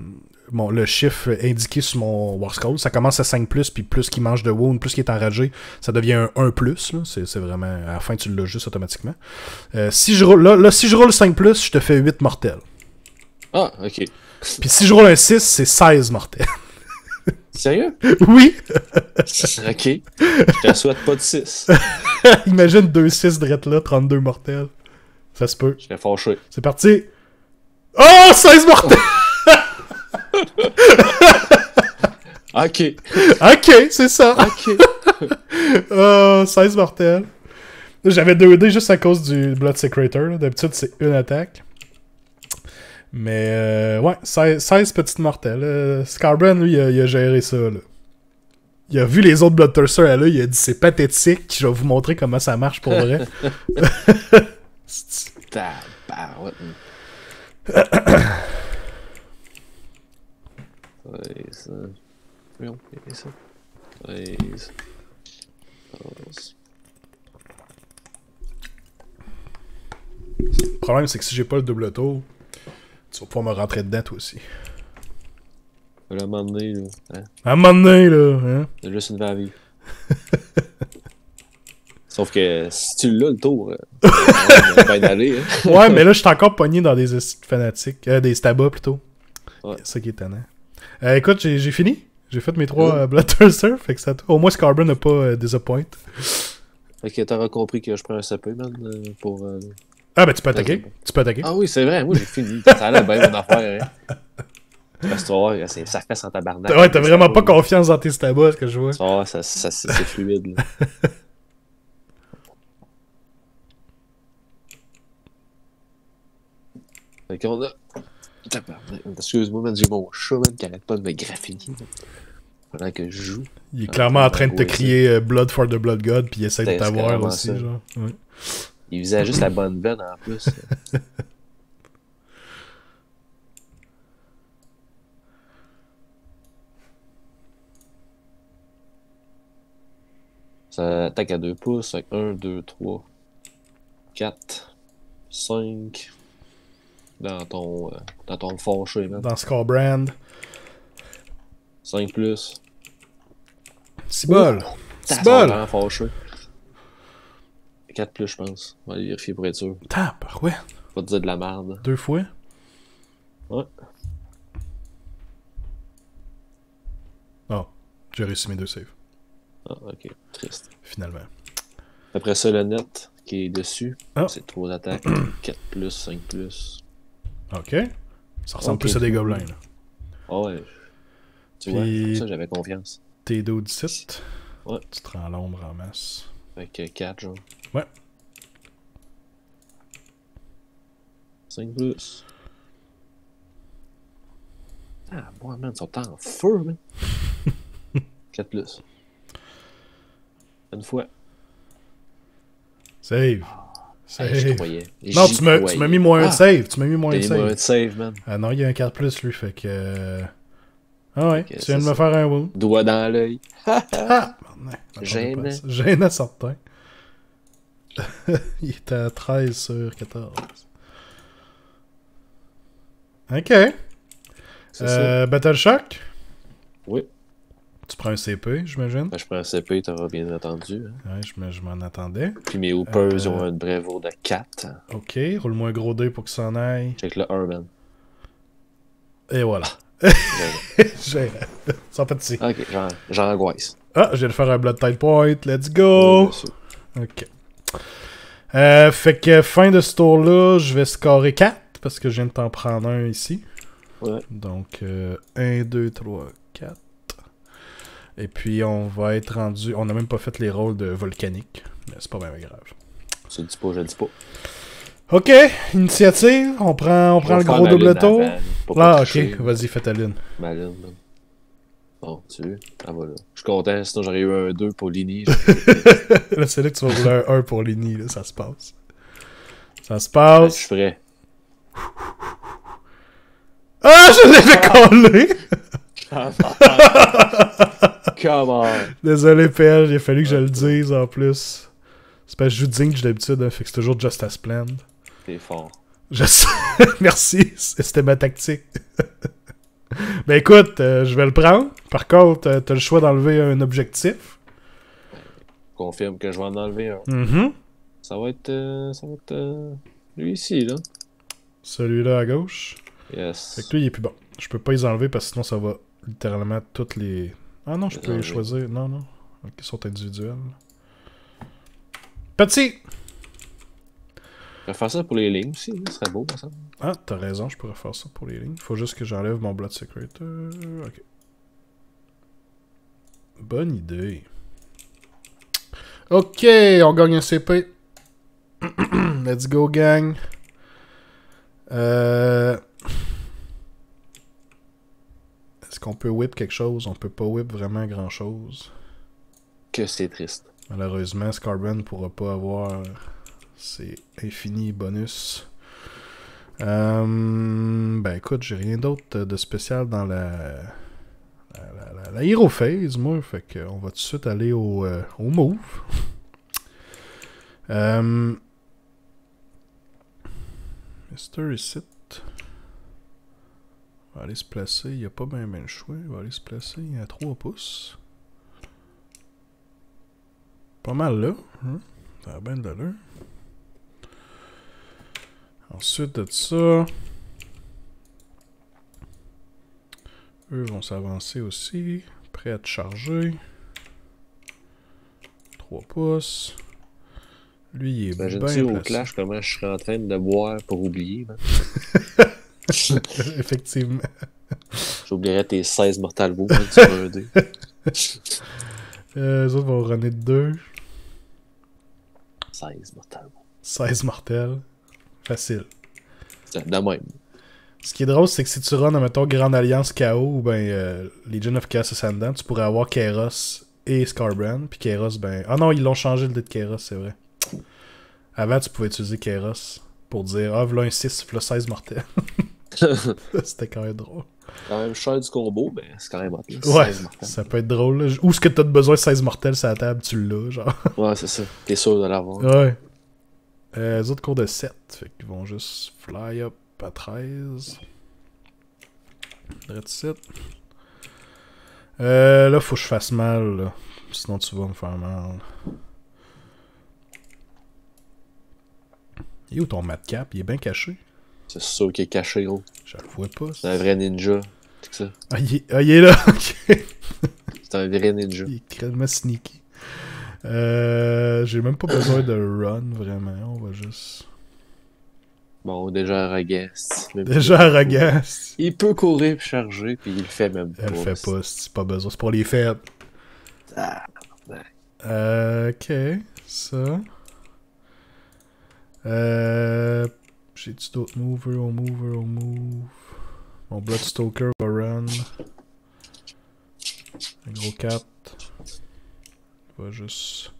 chiffre indiqué sur mon War Scroll, ça commence à 5+, puis plus qu'il mange de wound, plus qu'il est enragé, ça devient un 1+. Là. C'est vraiment... À la fin, tu l'as juste automatiquement. Si je roule si je roule 5+, je te fais 8 mortels. Ah, ok. Puis si je roule un 6, c'est 16 mortels. Sérieux? Oui! Ok. Je te souhaite pas de 6. Imagine 2-6 drette là, 32 mortels. Ça se peut. Je serais fâché. C'est parti! Oh! 16 mortels! Ok. Ok, c'est ça! Ok. 16 mortels. J'avais 2D juste à cause du Blood Secretor. Là. D'habitude, c'est une attaque. Mais ouais, 16 petites mortelles. Scarbrand, lui, il a géré ça. Là. Il a vu les autres Bloodthirsters là, il a dit c'est pathétique, je vais vous montrer comment ça marche pour vrai. Tabarouette. Ouais, ça. Voyons, ça. 13. 14. Le problème, c'est que si j'ai pas le double tour, tu vas pouvoir me rentrer dedans, toi aussi. À un moment donné, là. Hein? À un moment donné, là. Hein? C'est juste une vie à vivre. Sauf que si tu l'as, le tour, on va bien aller. Hein? Ouais, mais là, je suis encore pogné dans des fanatiques. Des stabas, plutôt. Ouais. C'est ça qui est étonnant. Écoute, j'ai fini. J'ai fait mes 3 Bloodthirsters. Fait que ça... Au moins, Scarbrand n'a pas disappoint. Fait que t'auras compris que je prends un sapé, man, pour... Ah, ben tu peux attaquer. Tu peux attaquer. Ah oui, c'est vrai. Moi, j'ai fini. Ça allait bien, mon affaire. Hein? Parce que tu vas voir, ça fait sans tabarnak. Ouais, t'as vraiment pas confiance dans tes stabas, ce que je vois. Tu vas voir, c'est fluide, là. Fait qu'on a... Excuse-moi, man, j'ai mon chat, man, qui arrête pas de me graffiner, man, pendant que je joue. Il est clairement en train de te crier Blood for the Blood God, puis il essaie de t'avoir aussi, ça. genre. Ouais. Il visait juste la bonne veine, en plus. Ça attaque à 2 pouces, avec 1, 2, 3, 4, 5... Dans ton fâché, man. Dans Scarbrand. 5 plus. 6 balles. T'as 6 balles. vraiment fâché. 4 plus, je pense. On va aller vérifier pour être sûr. Tape, ouais. Pas te dire de la merde. 2 fois. Ouais. Oh, j'ai réussi mes 2 saves. Ah, ok. Triste. Finalement. Après ça, le net qui est dessus, Ah. c'est 3 attaques. 4 plus, 5 plus. Ok. Ça ressemble Ok. plus à des gobelins, là. Ah ouais. Tu Puis- vois, pour ça j'avais confiance. T'es dos d'ici. Ouais. Tu te rends l'ombre en masse. Avec 4, genre. Ouais. 5 plus. Ah, moi, man, ils sont en feu, man. 4 plus. Une fois. Save. Hey, je Save. croyais. Non, J'y tu m'as croyais. mis moins un Ah, save. Tu m'as mis moins t'as un mis save. moins un save, man. Ah non, il y a un 4 plus, lui, fait que... Ah ouais, Ok, tu viens c'est de me ça. faire un wound. Doigt dans l'œil. Ah! Gênant. Gênant, certain. Il est à 13 sur 14. Ok. C'est ça. Battle Shock? Oui. Tu prends un CP, j'imagine? Ben, je prends un CP, t'auras bien entendu. Hein. Ouais, je m'en attendais. Puis mes Hoopers, ils ont un Brevo de 4. Ok, roule-moi un gros dé pour que ça en aille. Check le 1, man. Et voilà. Gênant. J'ai... Sans petit. Ok, j'angoisse. Ah, je viens de faire un Blood Tide Point. Let's go! Ok. Fait que fin de ce tour-là, je vais scorer 4 parce que je viens de t'en prendre un ici. Ouais. Donc 1, 2, 3, 4. Et puis on va être rendu... On n'a même pas fait les rôles de volcanique. Mais c'est pas bien grave. Je le dis pas, je le dis pas. Ok, initiative. On prend le gros double tour. Ah ok, vas-y, fais ta lune. Ma lune, man. Bon, tu veux? Ah voilà. Je suis content, sinon j'aurais eu un 2 pour Lini. Là, c'est là que tu vas rouler un 1 pour Lini, là, ça se passe. Ça se Je passe. suis prêt. Ah, je l'avais collé! Come on! Désolé, PL, il a fallu que je le dise en plus. C'est parce que je joue Zinch d'habitude, hein, fait que c'est toujours Just as Planned. T'es fort. Je sais. Merci, c'était ma tactique. Ben écoute, je vais le prendre. Par contre, t'as le choix d'enlever un objectif. Confirme que je vais en enlever un. Mhm. Ça va être lui ici, là. Celui-là à gauche. Yes. Fait que lui, il est plus bon. Je peux pas les enlever parce que sinon ça va littéralement toutes les... Ah non, je peux les oui. choisir. Non, non. Ok, ils sont individuels. Petit! Je vais faire ça pour les lignes aussi, ce serait beau, ça. Ah, t'as raison, je pourrais faire ça pour les lignes. Faut juste que j'enlève mon Blood Secret. Ok. Bonne idée. Ok, on gagne un CP. Let's go, gang. Est-ce qu'on peut whip quelque chose? On peut pas whip vraiment grand-chose. Que c'est triste. Malheureusement, Scarbrand pourra pas avoir ses infinis bonus. Ben écoute, j'ai rien d'autre de spécial dans la Hero Phase, moi. Fait qu'on va tout de suite aller au move. Mr. Isit. Il va aller se placer. Il n'y a pas bien le choix. Il va aller se placer à 3 pouces. Pas mal là. Hein? Ça a bien de l'allure. Ensuite de ça, eux vont s'avancer aussi. Prêts à te charger. 3 pouces. Lui, il est bien Imagine-tu au placé. Clash comment je serais en train de boire pour oublier. Effectivement. J'oublierais tes 16 Mortal Wounds sur un dé. Les autres vont runner de 2. 16 Mortal Wounds. 16 mortels. Facile. C'est de même. Ce qui est drôle, c'est que si tu runs, mettons, Grande Alliance KO ou ben Legion of Chaos Ascendant, tu pourrais avoir Kairos et Scarbrand. Puis Kairos, ben... Ah non, ils l'ont changé le dé de Kairos, c'est vrai. Avant, tu pouvais utiliser Kairos pour dire « Ah, voilà un 6, voilà 16 mortels. » C'était quand même drôle. Quand même cher du combo, ben c'est quand même hot. Là. Ouais, 16 mortels. ça peut être drôle. Là. Où est-ce que t'as besoin de 16 mortels sur la table, tu l'as, genre. Ouais, c'est ça. T'es sûr de l'avoir. Ouais. Les autres cours de 7, fait qu'ils vont juste fly up à 13. Direct 7. Là, faut que je fasse mal, là. Sinon tu vas me faire mal. Il est où ton madcap? Il est bien caché. C'est sûr qu'il est caché, gros. Je le vois pas. C'est un vrai ninja. C'est ça. Ah, il est là, ok. C'est un vrai ninja. Il est tellement sneaky. J'ai même pas besoin de run, vraiment. On va juste... Bon, déjà arrogant. Déjà arrogant. Il peut courir puis charger, puis il le fait même pas. Elle le fait pas, c'est pas besoin. C'est pour les faibles. Ah, ouais. Ok, ça. J'ai-tu d'autres moves? On move. Mon Bloodstalker va run. Un gros 4. Il va juste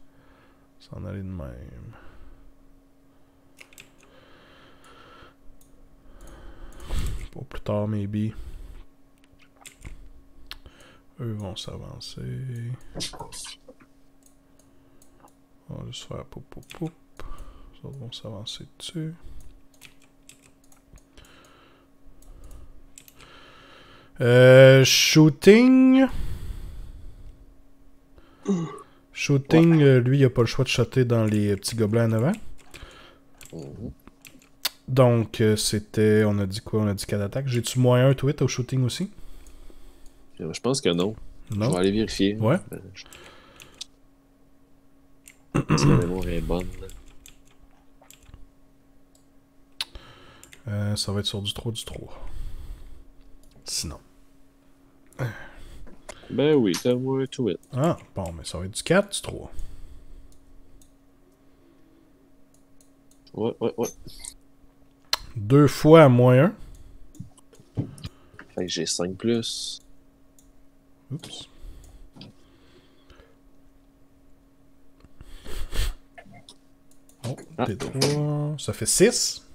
s'en aller de même. Pour plus tard, maybe. Eux vont s'avancer. On va juste faire poup. Les autres vont s'avancer dessus. Shooting. Shooting, Ouais. lui, il a pas le choix de shotter dans les petits gobelins en avant. Mhm. Donc, c'était... On a dit quoi? On a dit 4 attaques. J'ai-tu moins 1 tweet au shooting aussi? Je pense que non. Non? Je vais aller vérifier. Ouais. Si la mémoire est bonne. Ça va être sur du 3. Sinon. Ben oui, t'as moins to it. Ah, bon, mais ça va être du 4, du 3. Ouais. 2 fois à moins 1. Fait que j'ai 5 plus. Oups. Oh, Ah. T3. Ça fait 6.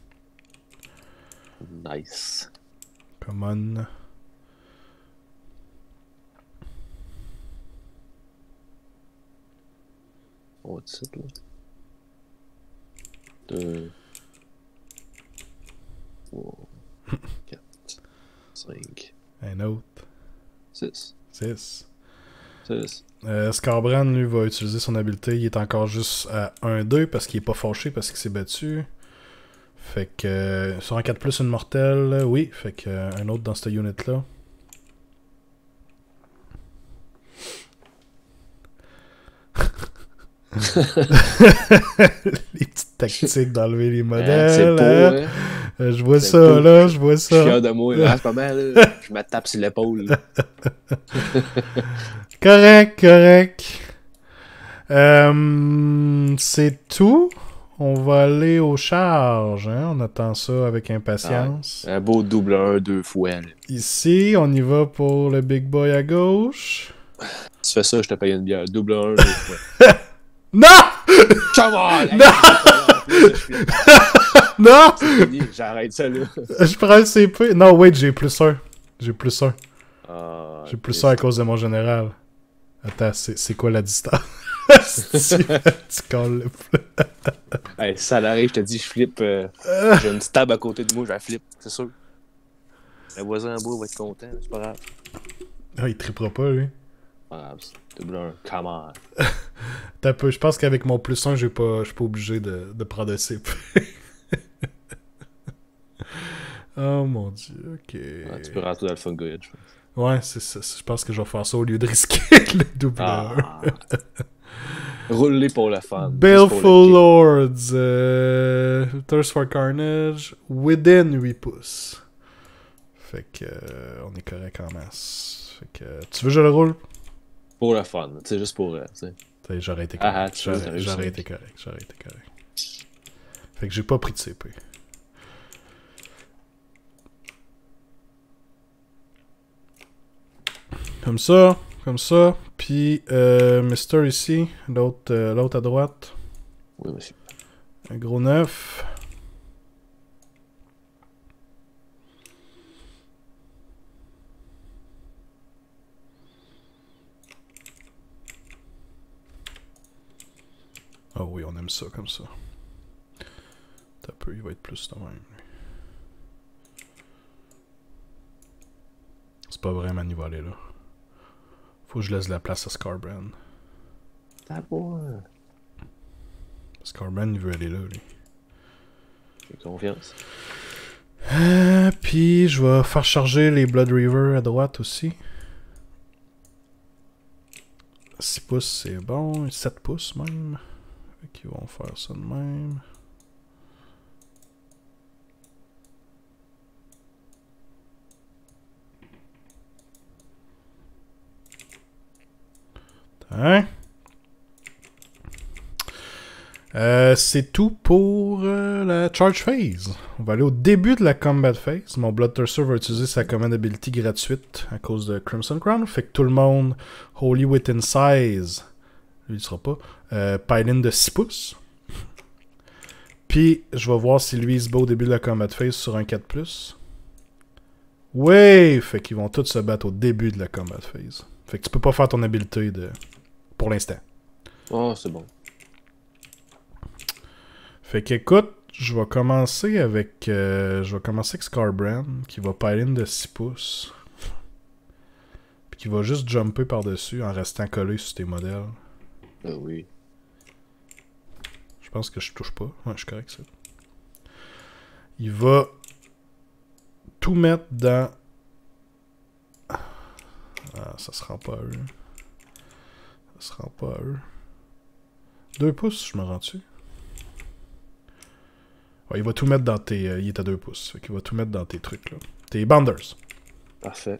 Nice. Come on. On va dessus, là. 2, 3, 4, 5, Un autre. 6. 6. 6. Scarbrand, lui, va utiliser son habileté. Il est encore juste à 1-2 parce qu'il est pas fâché parce qu'il s'est battu. Fait que... sur un 4+, une mortelle, oui. Fait que un autre dans cette unit-là. Les petites tactiques d'enlever les C'est modèles. pas, hein. hein? Je vois C'est ça, pas. là, je vois Je suis fier ça. de moi, là. C'est pas mal, là. Je me tape sur l'épaule, là. Correct, correct. C'est tout. On va aller aux charges. Hein? On attend ça avec impatience. Un beau double 1 2 fois, là. Ici, on y va pour le big boy à gauche. Tu fais ça, je te paye une bière. Double 1 2 fois. Non! Come on! Non! Non! C'est fini, j'arrête ça, là. Je prends le CP. Non, wait, j'ai plus un. J'ai plus un. Ah, J'ai plus un à cause de mon général. Attends, c'est quoi la distance? Tu colles le flip. Hey, si ça l'arrive, je te dis, je flippe. J'ai une stab à côté de moi, je la flippe, c'est sûr. Le voisin en bas va être content, c'est pas grave. Ah, il trippera pas, lui. Pas grave, c'est double 1, come on. T'as peu. Je pense qu'avec mon plus 1, je suis pas obligé de prendre un CP. Oh mon dieu, ok. Ouais, tu peux rentrer dans le fungoid, je pense. Ouais, c'est ça. Je pense que je vais faire ça au lieu de risquer le double 1. Ah. Roule-les pour le fun. Baleful Lords. Thirst for Carnage. Within 8 pouces. Fait que on est correct en masse. Fait que tu veux que je le roule? Pour le fun, tu sais, juste pour. J'aurais été correct. Ah, tu veux, J'aurais été correct. J'aurais été correct. Fait que j'ai pas pris de CP. Comme ça. Puis Mister ici, l'autre à droite. Oui, monsieur. Un gros 9. Ah oui, on aime ça comme ça. T'as peu, il va être plus de même. C'est pas vrai, man, il va aller là. Faut que je laisse de la place à Scarbrand. T'as pas. Scarbrand, il veut aller là, lui. J'ai confiance. Puis je vais faire charger les Blood River à droite aussi. 6 pouces, c'est bon. 7 pouces même. Fait qu'ils vont faire ça de même. Hein? C'est tout pour la charge phase. On va aller au début de la combat phase. Mon Bloodthirster va utiliser sa command ability gratuite à cause de Crimson Crown. Fait que tout le monde, Holy Within Size, lui il sera pas, pile-in de 6 pouces. Puis je vais voir si lui il se bat au début de la combat phase sur un 4+. Ouais! Fait qu'ils vont tous se battre au début de la combat phase. Fait que tu peux pas faire ton habilité pour l'instant. Oh, c'est bon. Fait qu'écoute, je vais commencer avec Scarbrand, qui va pile-in de 6 pouces. Puis qui va juste jumper par-dessus en restant collé sur tes modèles. Oui. Je pense que je touche pas. Ouais, je suis correct, ça. Il va tout mettre dans... Ah, ça se rend pas à eux. Ça se rend pas à eux. 2 pouces, je me rends dessus. Ouais, il va tout mettre dans tes... il est à 2 pouces. Fait qu'il va tout mettre dans tes trucs, là. Tes bounders. Parfait.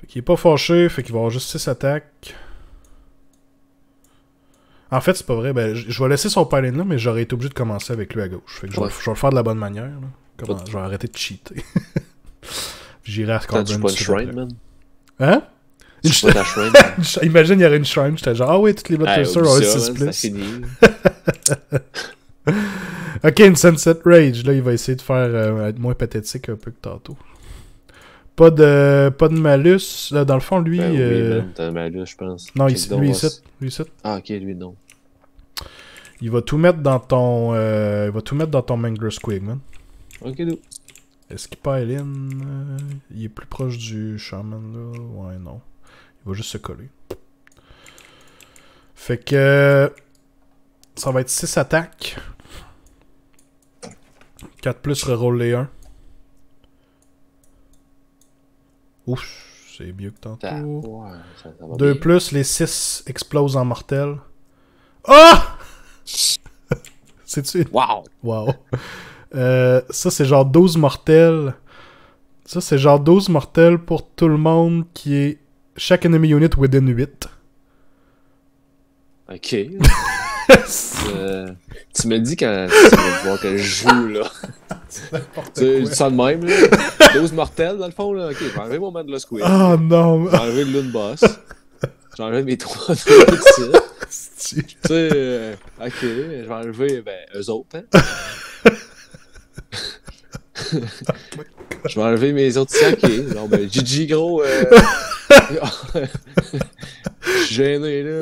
Fait qu'il est pas fâché, fait qu'il va avoir juste 6 attaques. En fait, c'est pas vrai. Ben, je vais laisser son pile là, mais j'aurais été obligé de commencer avec lui à gauche. Fait que je vais le faire de la bonne manière. Là. Je vais arrêter de cheater. J'irai à Scarbrand. Tu pas une shrine, man? Hein? Une shrine. Imagine, il y aurait une shrine. J'étais genre, ah ouais, toutes les Bloodthirsters ont 6 plus. C'est fini. Ok, une Sunset Rage. Là, il va essayer de faire être moins pathétique un peu que tantôt. Pas de malus. Là, dans le fond, lui... oui, t'as un malus, je pense. Non, lui ici. Ah, ok, lui, non. Il va tout mettre dans ton... Mangler Squig, man. Ok, nous. Est-ce qu'il pile in? Il est plus proche du Shaman, là. Ouais, non. Il va juste se coller. Fait que... ça va être 6 attaques. 4 plus reroll les 1. Ouf, c'est mieux que tantôt. Ouais, ça va 2 bien. plus, les 6 explosent en mortel. Ah! C'est-tu? Wow! Wow. Ça, c'est genre 12 mortels. Ça, c'est genre 12 mortels pour tout le monde qui est... Chaque enemy unit within 8. Ok. Tu me dis quand tu vas voir que je joue, là. Tu sens de même, là. 12 mortels, dans le fond, là. Ok, je vais enlever mon man de la squid. Oh non! Je vais enlever le Loon Boss. Je vais enlever mes 3 ici. Tu sais, ok, je vais enlever, eux autres, hein. Je vais enlever mes autres sacs. Non, GG, gros. Je suis gêné, là.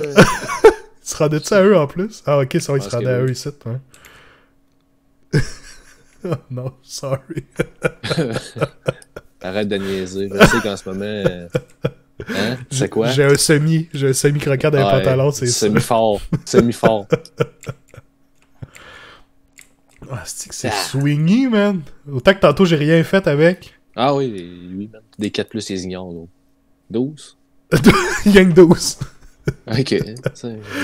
Il se rendait-tu à eux en plus? Ah, ok, ça va, il se rendait à eux ici, ouais. Oh non, sorry. Arrête de niaiser. Je sais qu'en ce moment. Hein? C'est quoi? J'ai un semi-croquant dans les pantalons, c'est ça. Semi-fort. Semi-fort. Ah, c'est swingy, man. Autant que tantôt, j'ai rien fait avec. Ah oui, lui, man. Des 4+, ils ignorent, donc. 12? Yang 12. Ok,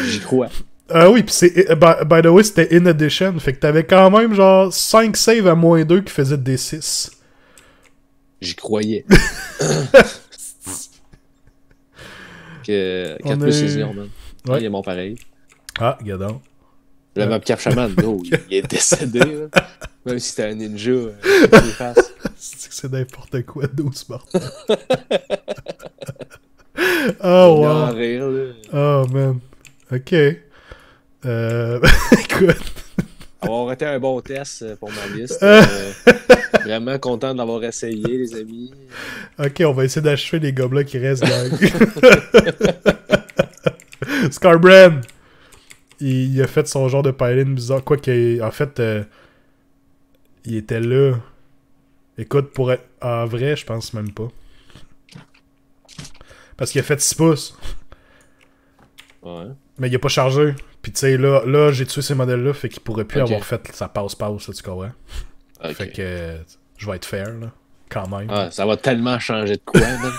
j'y crois. Ah oui, pis c'est. By the way, c'était in addition. Fait que t'avais quand même genre 5 saves à -2 qui faisaient des 6. J'y croyais. Que 4+, ils ignorent, man. Ouais. Il est mon pareil. Ah, gadon. Le Mapcap Shaman, no, il est décédé, là. Même si c'était un ninja, il efface. C'est n'importe quoi, 12 morts. Oh, wow. En rire, là. Oh, man. Ok. Écoute. Avoir été un bon test pour ma liste. Vraiment content de l'avoir essayé, les amis. Ok, on va essayer d'achever les gobelins qui restent, gang. Scarbrand! Il a fait son genre de pilot bizarre. Quoi qu'en fait, il était là. Écoute, pour être en vrai, je pense même pas. Parce qu'il a fait 6 pouces. Ouais. Mais il a pas chargé. Puis tu sais, là j'ai tué ces modèles-là, fait qu'il pourrait plus avoir fait sa passe-passe, là, tu comprends? Okay. Fait que je vais être fair, là. Quand même. Ah, ça va tellement changer de quoi, man?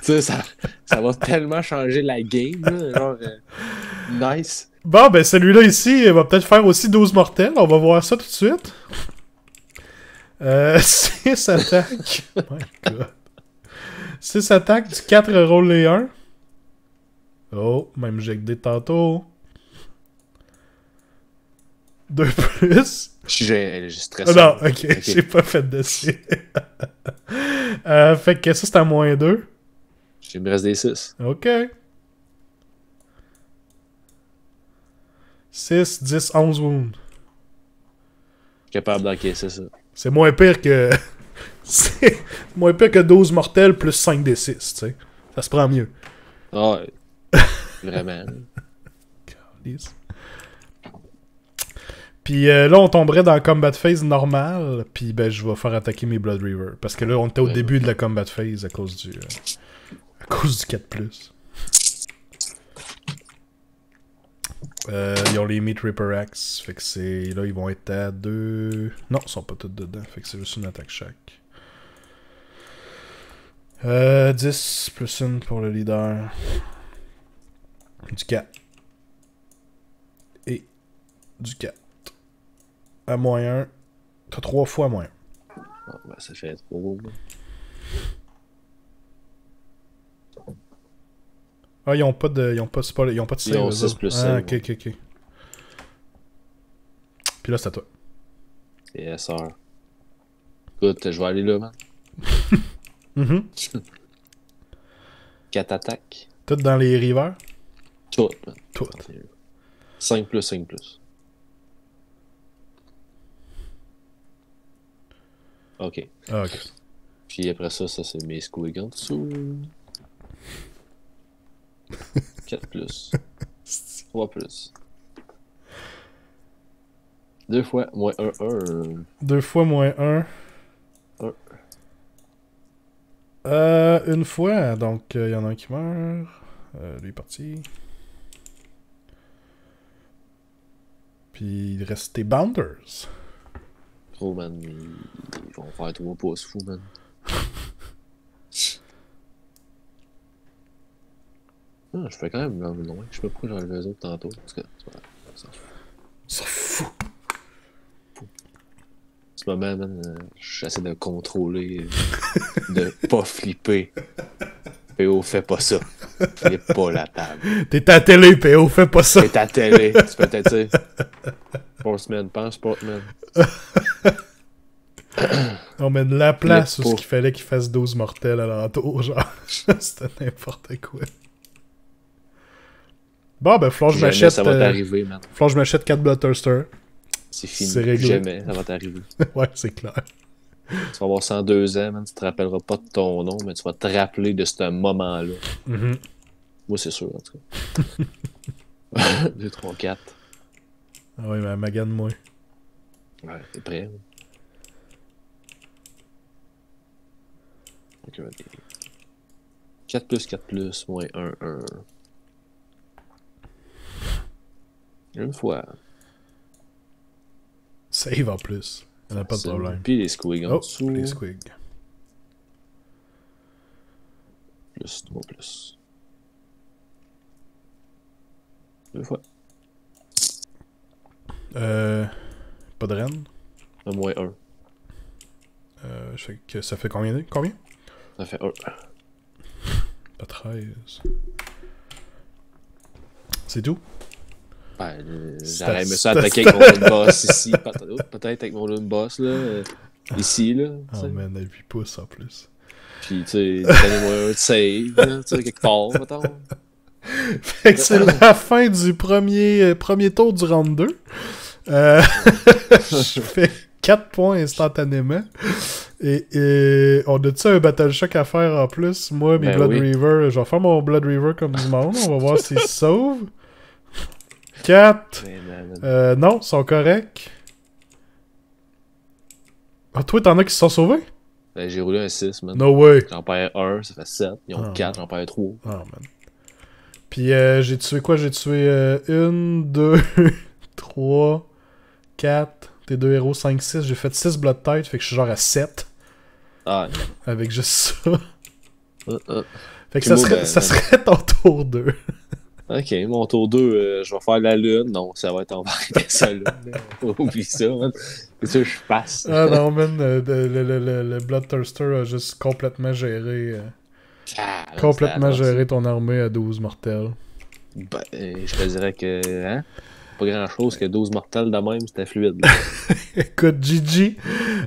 Tu sais, ça va tellement changer la game, là. Genre, nice. Bon, ben celui-là ici, il va peut-être faire aussi 12 mortels. On va voir ça tout de suite. 6 attaques. Oh my god. 6 attaques, du 4 roll les 1. Oh, même j'ai que des tantôt. 2 plus. J'ai stressé. Oh non, ok, j'ai pas fait de C. Fait que ça, c'est à -2. Il me reste des 6. Ok. 6, 10, 11 wounds. Capable d'encaisser ça. C'est moins pire que... c'est moins pire que 12 mortels plus 5 des 6, tu sais. Ça se prend mieux. Ah ouais. Vraiment. Puis là, on tomberait dans la combat phase normale, puis ben, je vais faire attaquer mes Blood River. Parce que là, on était au début de la combat phase à cause du 4+. Ils ont les Meat Ripper Axe, fait que c'est... Là, ils vont être à 2... Non, ils sont pas tous dedans, fait que c'est juste une attaque chaque. 10 plus 1 pour le leader. Du 4. Et du 4. À -1. T'as 3 fois à -1. Oh, ben, ça fait trop. Ah, ils ont pas de. Ils ont pas de save. Ils ont 6 plus 5. Ah, ok. Puis là, c'est à toi. Yes, sir. Écoute, je vais aller là, man. 4 attaques. Tout dans les rivers? Tout, man. Tout. 5 plus 5 plus. Ok. Ah, ok. Puis après ça, c'est mes squigs en dessous. 4 plus. 3 plus. 2 fois, -1, 1. 2 fois -1. 1. Une fois, donc il y en a un qui meurt. Lui est parti. Puis il reste tes Bounders. Oh man, ils vont faire 3 pouces fou, man. Ah, je fais quand même loin. Je sais pas pourquoi j'ai enlevé les autres tantôt. Parce que Ça fout. En ce moment, man, j'essaie de contrôler, de pas flipper. PO, fais pas ça. Flippe pas la table. T'es à la télé, PO, fais pas ça. T'es à télé. Tu peux peut-être dire. Sportsman, pense Sportman. On met de la place où Flippe il fallait qu'il fasse 12 mortels alentour, genre. C'était n'importe quoi. Bon, ben, Flange Jamais m'achète. ça va t'arriver, man. Flange m'achète 4 Bloodthirster. C'est fini. C'est réglé. Jamais ça va t'arriver. Ouais, c'est clair. Tu vas avoir 102 ans, man. Tu te rappelleras pas de ton nom, mais tu vas te rappeler de ce moment-là. Mm-hmm. Moi, c'est sûr, en tout cas. 2, 3, 4. Ah oui, mais magane-moi. Ouais, t'es prêt? Ok, 4 plus 4 plus, moins 1, 1. Une fois. Save en plus. Y'en a pas de C'est- problème. Puis les squigs en Oh, dessous. les squigs. Plus 3 plus. 2 fois. Pas de reine. Un moins 1. Ça fait combien? Combien? Ça fait 1. Pas 13. C'est tout? Ben, C'est- j'aurais aimé ça c'est- attaquer avec mon lune boss ici. Peut-être avec mon lune boss, là. Ici, là. tu Oh sais. man, à 8 pouces en plus. Puis, tu sais, donnez-moi un de save, là, tu sais, quelque part, mettons. Fait que c'est la fin du premier tour du round 2. Je fais 4 points instantanément. Et on a-tu un Battle Shock à faire en plus? Moi, mes Ben Blood oui. Reaver, je vais faire mon Blood Reaver comme du monde. On va voir s'ils se sauvent. 4. Non, ils sont corrects. Ah, toi, t'en as qui se sont sauvés? Ben, j'ai roulé un 6, man. No way. J'en perds 1, ça fait 7. Ils ont Ah. 4, j'en perds 3. Oh, man. Puis j'ai tué quoi? J'ai tué 1, 2, 3, 4. Tes deux héros, 5, 6. J'ai fait 6 Blood Tide, fait que je suis genre à 7. Ah, Avec juste ça. non. Fait que C'est beau, ça serait ton tour 2. Ok, mon tour 2, je vais faire la lune. Non, ça va être en bas ça là. Oublie ça, man. C'est ça que je passe. Ah non, man, le Bloodthirster a juste complètement géré. Complètement géré ton armée à 12 mortels. Ben, je te dirais que, hein, pas grand chose que 12 mortels de même, c'était fluide. Là. Écoute, GG.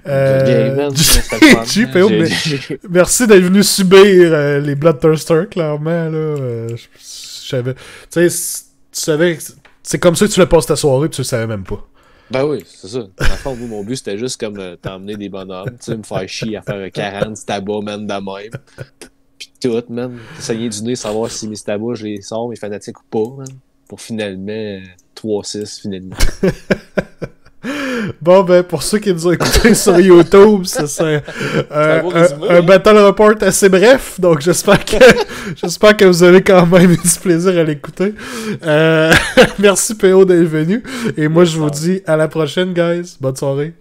Game, man, c'était le fun. GG, PO, mais merci d'être venu subir les Bloodthirster, clairement, là. Je savais. Tu sais, tu savais. C'est comme ça que tu le passes ta soirée, puis tu le savais même pas. Ben oui, c'est ça. Dans le fond, moi, mon but, c'était juste comme t'emmener des bonhommes, tu sais, me faire chier à faire 40 stabas, man, de même. Pis tout, man. Saigner du nez, savoir si mes stabas, je les sors, mes fanatiques ou pas, man. Pour finalement 3-6, finalement. Bon, ben, pour ceux qui nous ont écoutés sur YouTube, c'est un battle report assez bref, donc j'espère que vous avez quand même eu du plaisir à l'écouter. Merci PO d'être venu, et moi je vous dis à la prochaine, guys. Bonne soirée.